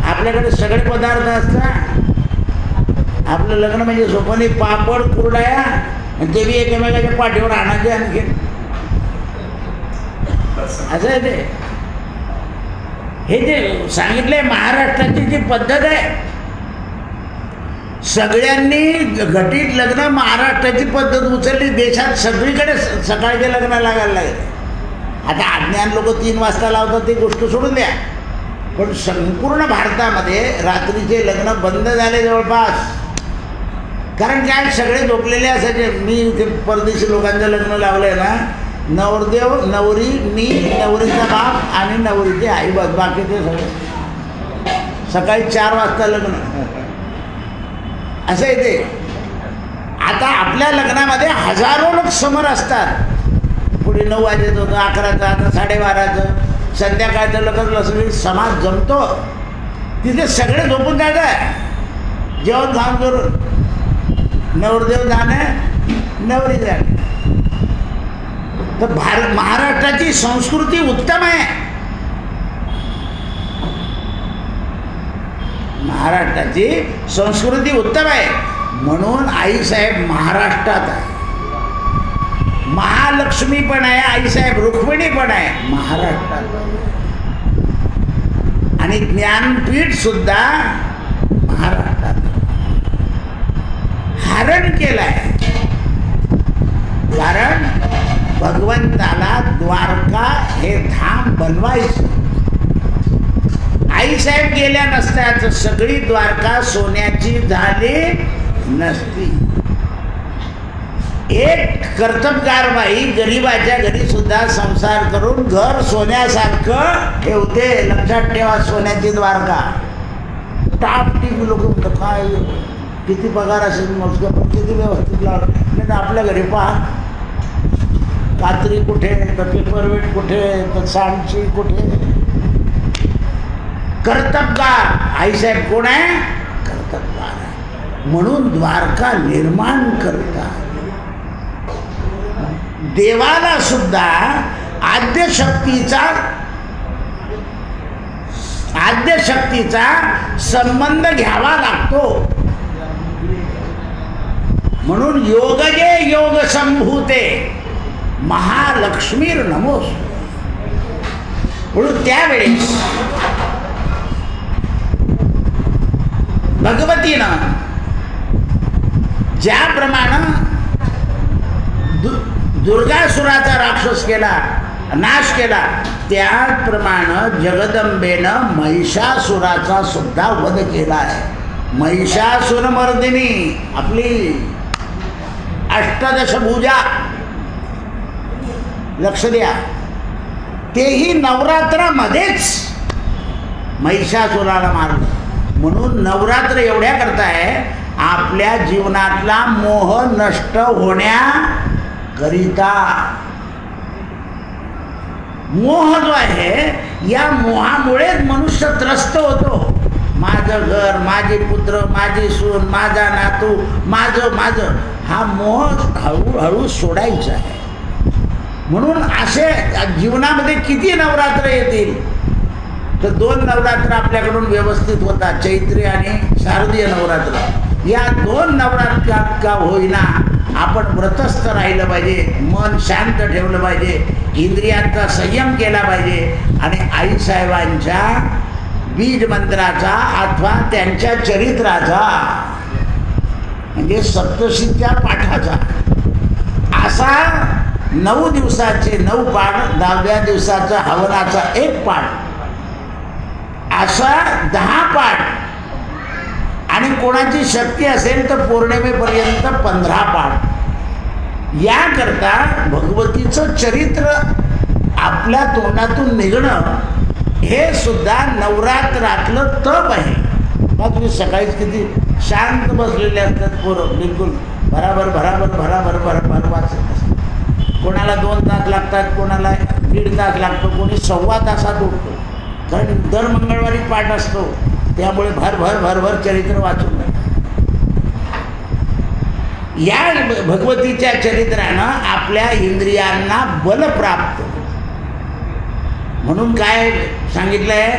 आपल्याकडे सगळे पदार्थ असतात. आपलं लग्न म्हणजे सोपनी पापड कुरड्या आणि ते बी एकमेकाच्या पाठीवर आणायचे आणखी, असं आहे ते. हे जे सांगितलंय महाराष्ट्राची जी पद्धत आहे, सगळ्यांनी घटित लग्न महाराष्ट्राची पद्धत उचलली. देशात सगळीकडे सकाळचे लग्न लागायला लागले. आता अज्ञान लोक 3 वाजता लावतात ती गोष्ट सोडून द्या, पण संपूर्ण भारतामध्ये रात्रीचे लग्न बंद झाले जवळपास. कारण काय, सगळे झोपलेले असायचे. मी इथे परदेशी लोकांचं लग्न लावलंय ना, नवरदेव नवरी, मी नवरीचा बाप आणि नवरीचे आई, बस बाकीचे सगळे सकाळी 4 वाजता लग्न, असं आहे ते. आता आपल्या लग्नामध्ये हजारो लोक समोर असतात. पुढे 9 वाजेत होतं, 11चं, आता 12:30चं, संध्याकाळचं लग्न असं समाज जमतो. तिथे सगळे झोपून जायचं, जेवण खाऊन करून, नवरदेव जाणं, नवरी जाणं. तर महाराष्ट्राची संस्कृती उत्तम आहे. महाराष्ट्राची संस्कृती उत्तम आहे, म्हणून आईसाहेब महाराष्ट्रात आहे. महालक्ष्मी पण आहे, आईसाहेब रुक्मिणी पण आहे महाराष्ट्रात. आणि ज्ञानपीठ सुद्धा महाराष्ट्रात हरण केलंय. कारण भगवंताला द्वारका हे धाम बनवायचं. आईसाहेब गेल्या नसत्या तर सगळी द्वारका सोन्याची झाली नसती. एक कर्तबगार बाई गरिबाच्या घरी सुद्धा संसार करून घर सोन्यासारखं ठेवते. लक्षात ठेवा, सोन्याची द्वारका. टापटीप लोक म्हणतात काय किती पगार असेल मग, किती व्यवस्थित लावलं. नाही तर आपल्या घरी पहा, कात्री कुठे, तर पेपरवेट कुठे, तर सांडची कुठे. कर्तबगार आईसाहेब कोण आहे? कर्तबगार आहे. म्हणून द्वारका निर्माण करतात. देवाला सुद्धा आद्यशक्तीचा संबंध घ्यावा लागतो. म्हणून योगजे योग संभूते महालक्ष्मीर नमोस. म्हणून त्यावेळेस भगवतीनं ज्याप्रमाणे दुर्गासुराचा राक्षस केला, नाश केला, त्याप्रमाणे जगदंबेनं महिषासुराचा सुद्धा वध केला आहे. महिषासुर मर्दिनी आपली अष्टदश भुजा, लक्ष द्या, तेही नवरात्रामध्येच महिषासुराला मारलं. म्हणून नवरात्र एवढ्या करताय आपल्या जीवनातला मोह नष्ट होण्याकरिता. मोह जो आहे, या मोहामुळेच मनुष्य त्रस्त होतो. माझं घर, माझे पुत्र, माझी सून, माझा नातू, माझं हा मोह हळूहळू सोडायचा आहे. म्हणून असे जीवनामध्ये किती नवरात्र येतील, तर 2 नवरात्र आपल्याकडून व्यवस्थित होतात, चैत्री आणि शारदीय नवरात्र. या 2 नवरात्रात का होईना आपण व्रतस्थ राहिलं पाहिजे, मन शांत ठेवलं पाहिजे, इंद्रियांचा संयम केला पाहिजे आणि आईसाहेबांच्या बीज मंत्राचा अथवा त्यांच्या चरित्राचा म्हणजे सप्तशीच्या पाठाचा असा 9 दिवसाचे 9 पाठ, 10व्या दिवसाचा हवनाचा 1 पाठ, असा 10 पाठ आणि कोणाची शक्ती असेल तर पौर्णिमेपर्यंत 15 पाठ. याकरता भगवतीचं चरित्र आपल्या तोंडातून निघणं हे सुद्धा नवरात्रातलं तप आहे. का तुम्ही सकाळीच किती शांत बसलेले असतात पोरं, बिलकुल भराभर भराभर भराभर भराभर वाचत असतात. कोणाला 2 तास लागतात, कोणाला 1.5 तास लागतो, कोणी 1.25 तासात उठतो. कारण दर मंगळवारी पाठ असतो, त्यामुळे भरभर भरभर चरित्र वाचून जातं. या भगवतीच्या चरित्रानं आपल्या इंद्रियांना बल प्राप्त. म्हणून काय सांगितलंय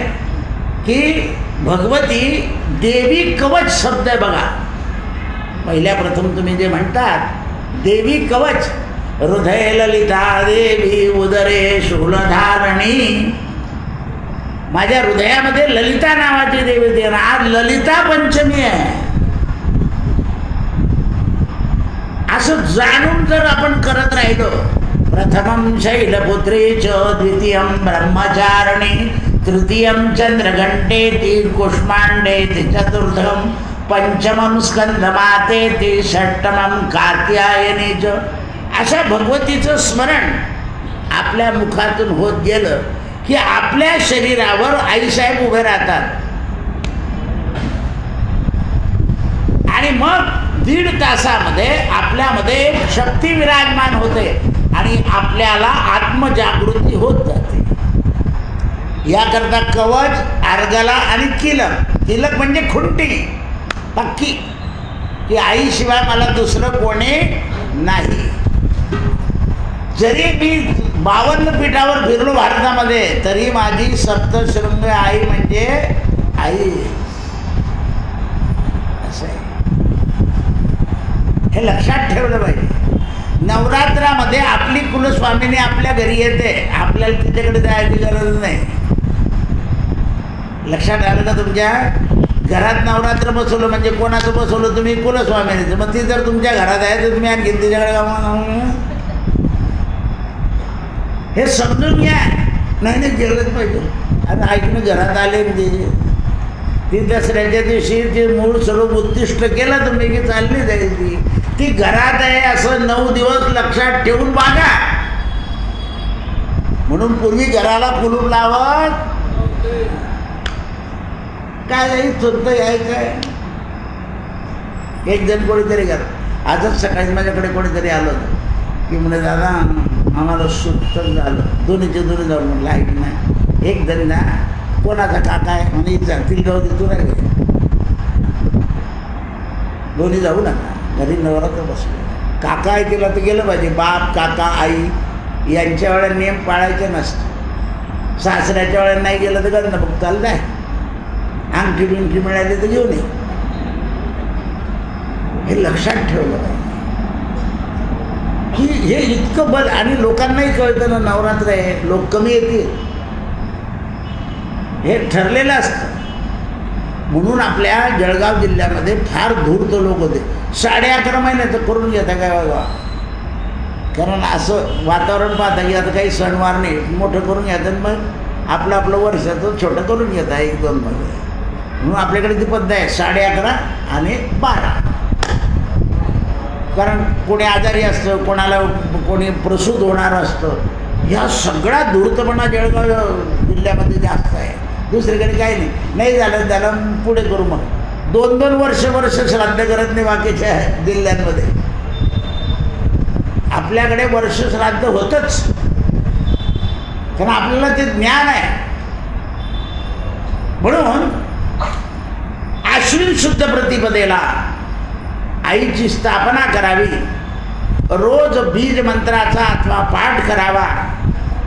की भगवती देवी कवच शब्द आहे बघा. पहिल्या प्रथम तुम्ही जे म्हणतात देवी कवच, हृदय ललिता देवी उदरे शूलधारणी. माझ्या हृदयामध्ये ललिता नावाची देवी होती. आज ललिता पंचमी आहे असं जाणून जर आपण करत राहिलो, प्रथमं शैलपुत्री च द्वितीयं ब्रह्मचारिणी तृतीयं चंद्रघंटेति कुष्मांडेति चतुर्थं पंचमं स्कंदमातेति षष्टमं कात्यायनी च. अशा भगवतीचं स्मरण आपल्या मुखातून होत गेलं की आपल्या शरीरावर आईसाहेब उभे राहतात आणि मग 1.5 तासामध्ये आपल्यामध्ये एक शक्ती विराजमान होते आणि आपल्याला आत्मजागृती होत जाते. याकरता कवच, अर्गला आणि किलक. किलक म्हणजे खुंटी पक्की, की आईशिवाय मला दुसरं कोणी नाही. जरी मी 52 पीठावर फिरलो भारतामध्ये, तरी माझी सप्तशृंग आई म्हणजे आई. असं आहे, हे लक्षात ठेवलं पाहिजे. नवरात्रामध्ये आपली कुलस्वामिनी आपल्या घरी येते, आपल्याला तिच्याकडे जायची गरज नाही. लक्षात आलं का? तुमच्या घरात नवरात्र बसवलं म्हणजे कोणाचं बसवलं तुम्ही? कुलस्वामिनीचं. मग ती जर तुमच्या घरात आहे तर तुम्ही आणखी तिच्याकडे जाऊन हे समजून घ्या. नाही गेलंच पाहिजे. आता ऐकणं घरात आले ती दसऱ्याच्या दिवशी ते मूळ सर्व उद्दिष्ट केलं तुम्ही की चालली जाईल. ती घरात आहे असं 9 दिवस लक्षात ठेवून बघा. म्हणून पूर्वी घराला कुलूप लावत काय स्वतः यायचं. एक जण कोणीतरी घरात, आजच सकाळी माझ्याकडे कोणीतरी आलं होतं की म्हणे दादा आम्हाला सुस्त झालं, दोन्हीचे दोन्ही जाऊन. म्हटलं ऐक नाही, एक जण ना कोणाचा काका आहे म्हणे जातील जाऊ दे, तू नाही दोन्ही जाऊ नका. घरी नवरात्र बसलो, काका आहे केला तर गेलं पाहिजे. बाप काका आई यांच्या वेळेला नियम पाळायचे नसतं. सासऱ्याच्या वेळेला नाही गेलं तर गंध बघ चालत. अंगठी बिंगठी मिळाली तर घेऊन ये. हे लक्षात ठेवलं पाहिजे की हे इतकं बल. आणि लोकांनाही कळतं ना नवरात्र आहे, लोक कमी येतील हे ठरलेलं असतं. म्हणून आपल्या जळगाव जिल्ह्यामध्ये फार धूर्त लोक होते. 11.5 महिने तर करून घेता काय बाबा. कारण असं वातावरण पाहता की आता काही सणवार नाही, मोठं करून घेतात, मग आपलं आपलं वर्षाचं छोटं करून घेता 1-2 महिने. म्हणून आपल्याकडे ती पद्धत आहे 11.5 आणि 12. कारण कोणी आजारी असतं, कोणाला कोणी प्रसूत होणार असतं. ह्या सगळा धूर्तपणा जळगाव जिल्ह्यामध्ये जास्त आहे. दुसरीकडे काही नाही झालं पुढे करू. मग 2-2 वर्ष श्राद्ध करत नाही बाकीच्या जिल्ह्यांमध्ये. आपल्याकडे वर्ष श्राद्ध होतच, कारण आपल्याला ते ज्ञान आहे. म्हणून आश्विन शुद्ध प्रतिपदेला आईची स्थापना करावी, रोज बीज मंत्राचा अथवा पाठ करावा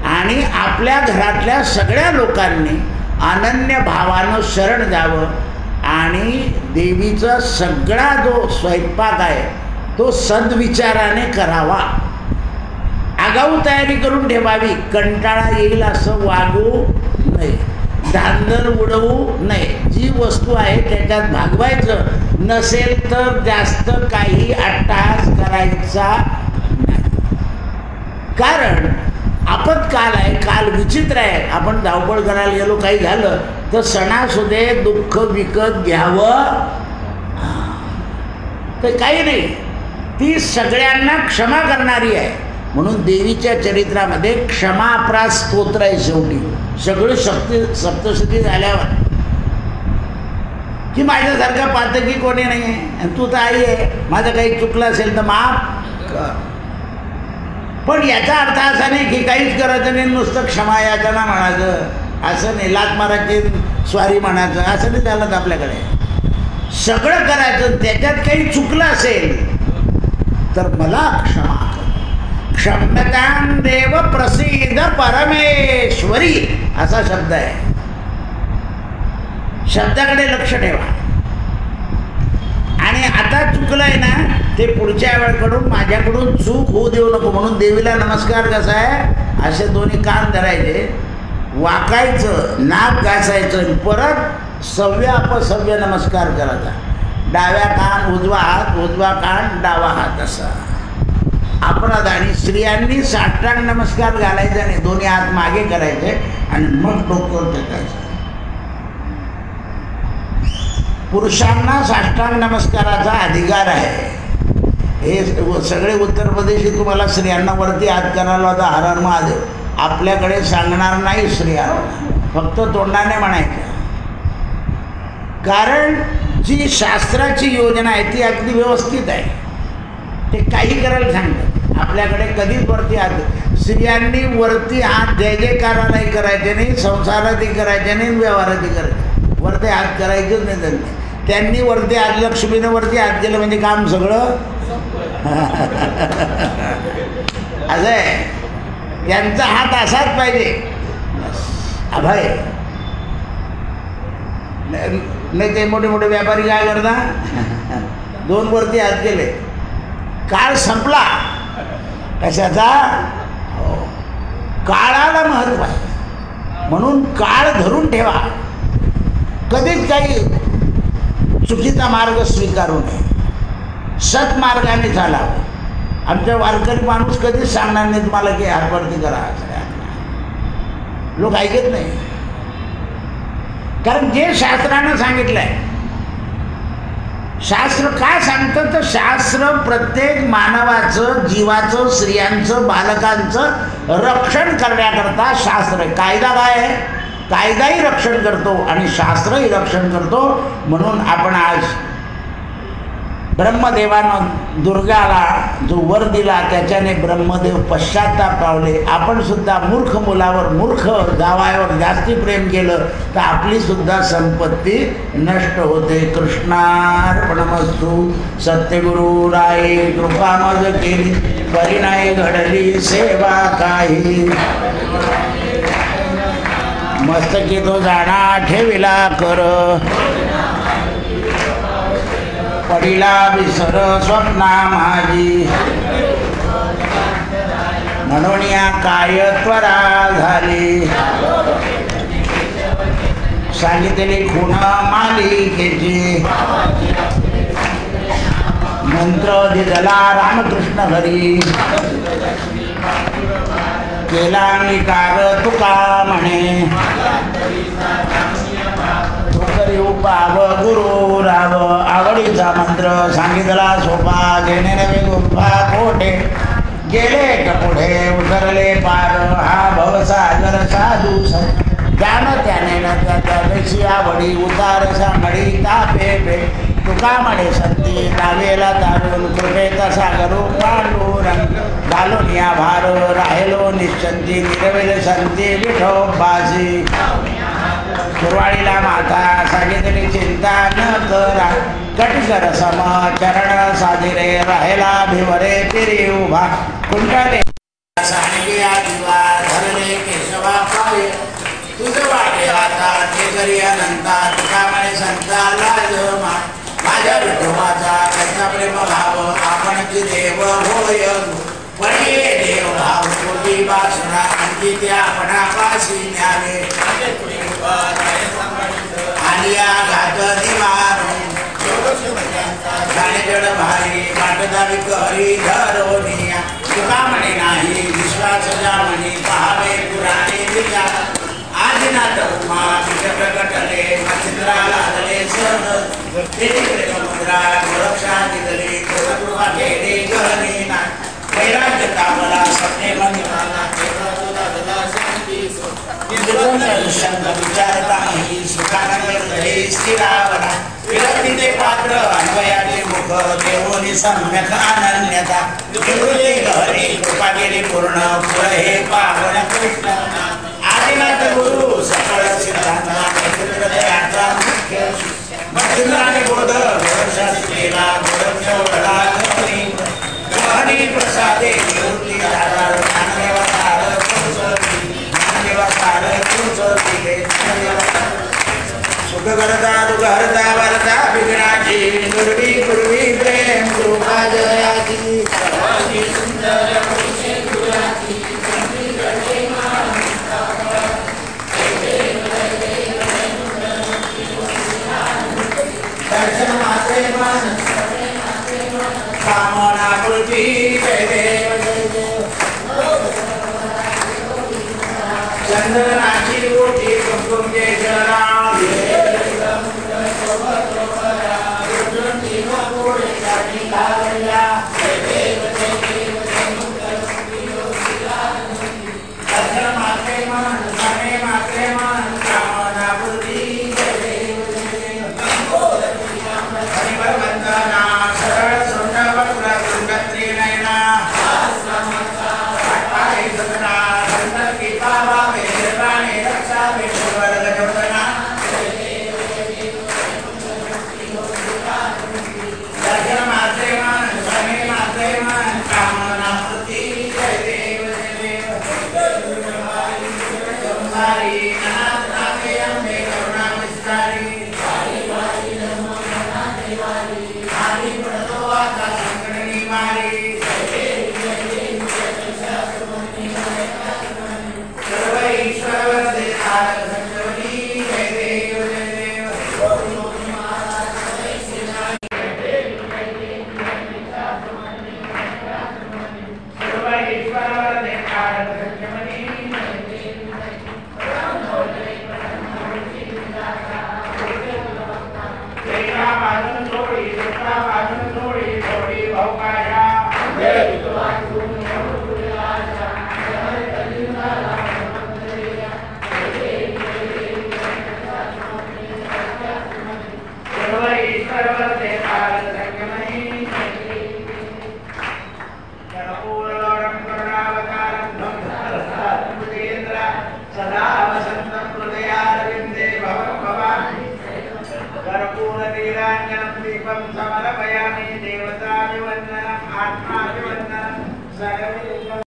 आणि आपल्या घरातल्या सगळ्या लोकांनी अनन्य भावानं शरण जावं आणि देवीचा सगळा जो स्वयंपाक आहे तो सद्विचाराने करावा. आगाऊ तयारी करून ठेवावी. कंटाळा येईल असं वागू नये, धांदल उडवू नये. जी वस्तू आहे त्याच्यात भागवायचं, नसेल तर जास्त काही अट्टहास करायचा नाही. कारण आपत्काल आहे, काल विचित्र आहे. आपण धावपळ करायला गेलो, काही झालं तर सणासुदे दुःख विकत घ्यावं तर काही नाही. ती सगळ्यांना क्षमा करणारी आहे. म्हणून देवीच्या चरित्रामध्ये क्षमापराध स्तोत्र आहे. शेवटी सगळी सप्तशती झाल्यावर की माझ्यासारखा पातकी कोणी नाही आहे, आणि तू तर आई आहे, माझं काही चुकलं असेल तर माफ कर. पण याचा अर्थ असा नाही की काहीच करायचं नाही, नुसतं क्षमा याचना म्हणायचं, असं नाही. लाथ मारायची, स्वारी म्हणायचं, असं नाही चालत आपल्याकडे. सगळं करायचं. त्याच्यात काही चुकलं असेल तर मला क्षमा कर. क्षम्यतां देव प्रसीद परमेश्वरी असा शब्द आहे. शब्दाकडे लक्ष ठेवा. आणि आता चुकलंय ना ते पुढच्या वेळेकडून माझ्याकडून चूक होऊ देऊ नको म्हणून देवीला नमस्कार कसा आहे, असे दोन्ही कान धरायचे, वाकायचं, नाक घासायचं, परत सव्य अपसव्य नमस्कार करायचा. डाव्या कान उजवा हात, उजवा कान डावा हात असा. अपराध. आणि स्त्रियांनी साष्टांग नमस्कार घालायचा नाही, दोन्ही हात मागे करायचे आणि मग डोकं टेकायचं. पुरुषांना साष्टांग नमस्काराचा अधिकार आहे. हे सगळे उत्तर प्रदेशी तुम्हाला स्त्रियांना वरती हात करायला होता हर हर महादेव. आपल्याकडे सांगणार नाही स्त्रियांना, फक्त तोंडाने म्हणायचं. कारण जी शास्त्राची योजना आहे ती अगदी व्यवस्थित आहे. ते काही करायला सांगतात. आपल्याकडे कधीच वरती हात, स्त्रियांनी वरती हात जय जयकारालाही करायचे नाही, संसारातही करायचे नाही, व्यवहारातही करायचे. वरती हात करायचेच नाही. त्यांनी वरती हात, लक्ष्मीनं वरती हात केलं म्हणजे काम सगळं असं आहे. यांचा हात असाच पाहिजे, अभय. नाही ते मोठे मोठे व्यापारी काय करतात, दोन वरती हात केले, काळ संपला. कशाचा? काळाला महत्व आहे म्हणून काळ धरून ठेवा. कधीच काही चुकीचा मार्ग स्वीकारू नये, सत्मार्गाने चालावं. आमच्या वारकरी माणूस कधीच सांगणार नाही तुम्हाला की हातवरती करा, लोक ऐकत नाही. कारण जे शास्त्रानं सांगितलं आहे, शास्त्र काय सांगतं तर शास्त्र प्रत्येक मानवाचं, जीवाचं, स्त्रियांचं, बालकांचं रक्षण करण्याकरता शास्त्र आहे. कायदा काय आहे? कायदाही रक्षण करतो आणि शास्त्रही रक्षण करतो. म्हणून आपण आज ब्रह्मदेवानं दुर्गाला जो वर दिला त्याच्याने ब्रह्मदेव पश्चाताप पावले. आपण सुद्धा मूर्ख मुलावर, मूर्ख जावयावर जास्ती प्रेम केलं तर आपली सुद्धा संपत्ती नष्ट होते. कृष्णार्पणमस्तु. सत्यगुरु राये कृपा मज केली, परिणाय घडली सेवा काही. मस्तकी तो जाणा ठेविला कर, पडिला विसर स्वप्ना माझी. म्हणून या काय त्वरा झाली, सांगितली खूण मालिकेची. मंत्र दिला रामकृष्ण हरी, केला अंगीकार तुका म्हणे. करी उपाव गुरु राव, आवडीचा मंत्र सांगितला सोपा. घेणे नवे गुंफा कोठे, गेले का पुढे उतरले पार. हा भवसागर साधू जाण त्याने न त्याच्या बेशी आवडी. उतार सांगडी तापे पे, तुका म्हणे संती दावेला तारून. कृपेचा सागरू पांडुरंग, घालून या भार राहिलो निश्चंती. निरवेल संती विठोबासी, कुरवाडीला माता सांगितली चिंता न करा. कटकर सम चरण साजिरे, राहिला भिवरे पिरी उभा. कुंडले सांगिया दिवा, धरले केशवा पाय. तुझं वाटे आता ते करी अनंता. तुका म्हणे संता लाजमा, माझ्या विठोबाचा कसा प्रेम भाव. आपणची देव होय, पडिये देव भाव. कोटी वासना आणखी त्या आपणापाशी न्यावे. आलिया घात निवारून, जड भारी वाटदावी करी धरोनिया. तुका म्हणे नाही विश्वास जामणी, पहावे पुराणे विचार. आदिनाथ उमा विष प्रकटले, मच्छिंद्रा लादले सहज. मुद्रा गोरक्षा दिदली, कृपा केले गहनीना. वैराग्य कामला सपने मंदिराला, विचारता ही सुखानंद स्थिरावला. विरक्तीचे पात्र अन्वयाचे मुख देवोनी सम्यक अनन्यता विवृते हरी कृपा केली पूर्ण पुढे हे पावन कृष्ण आदिनाथ गुरु सकळ सिद्धांत हृदयाचा मुख्य मध्यराने बोध शास्त्रीला गोरक्षवडा गहनी प्रसादे निवृत्ती दादा ज्ञानदेवतार ज्ञानदेवतार सुख करता दुख हरता वरता विघ्नाची दुर्वी पूर्वी प्रेम कृपा जयाची सुंदर दर्शन मात्रे मन कामना पूर्ती जय देव जय देव चंदनाची ओटी कुंकुम केशरा Hare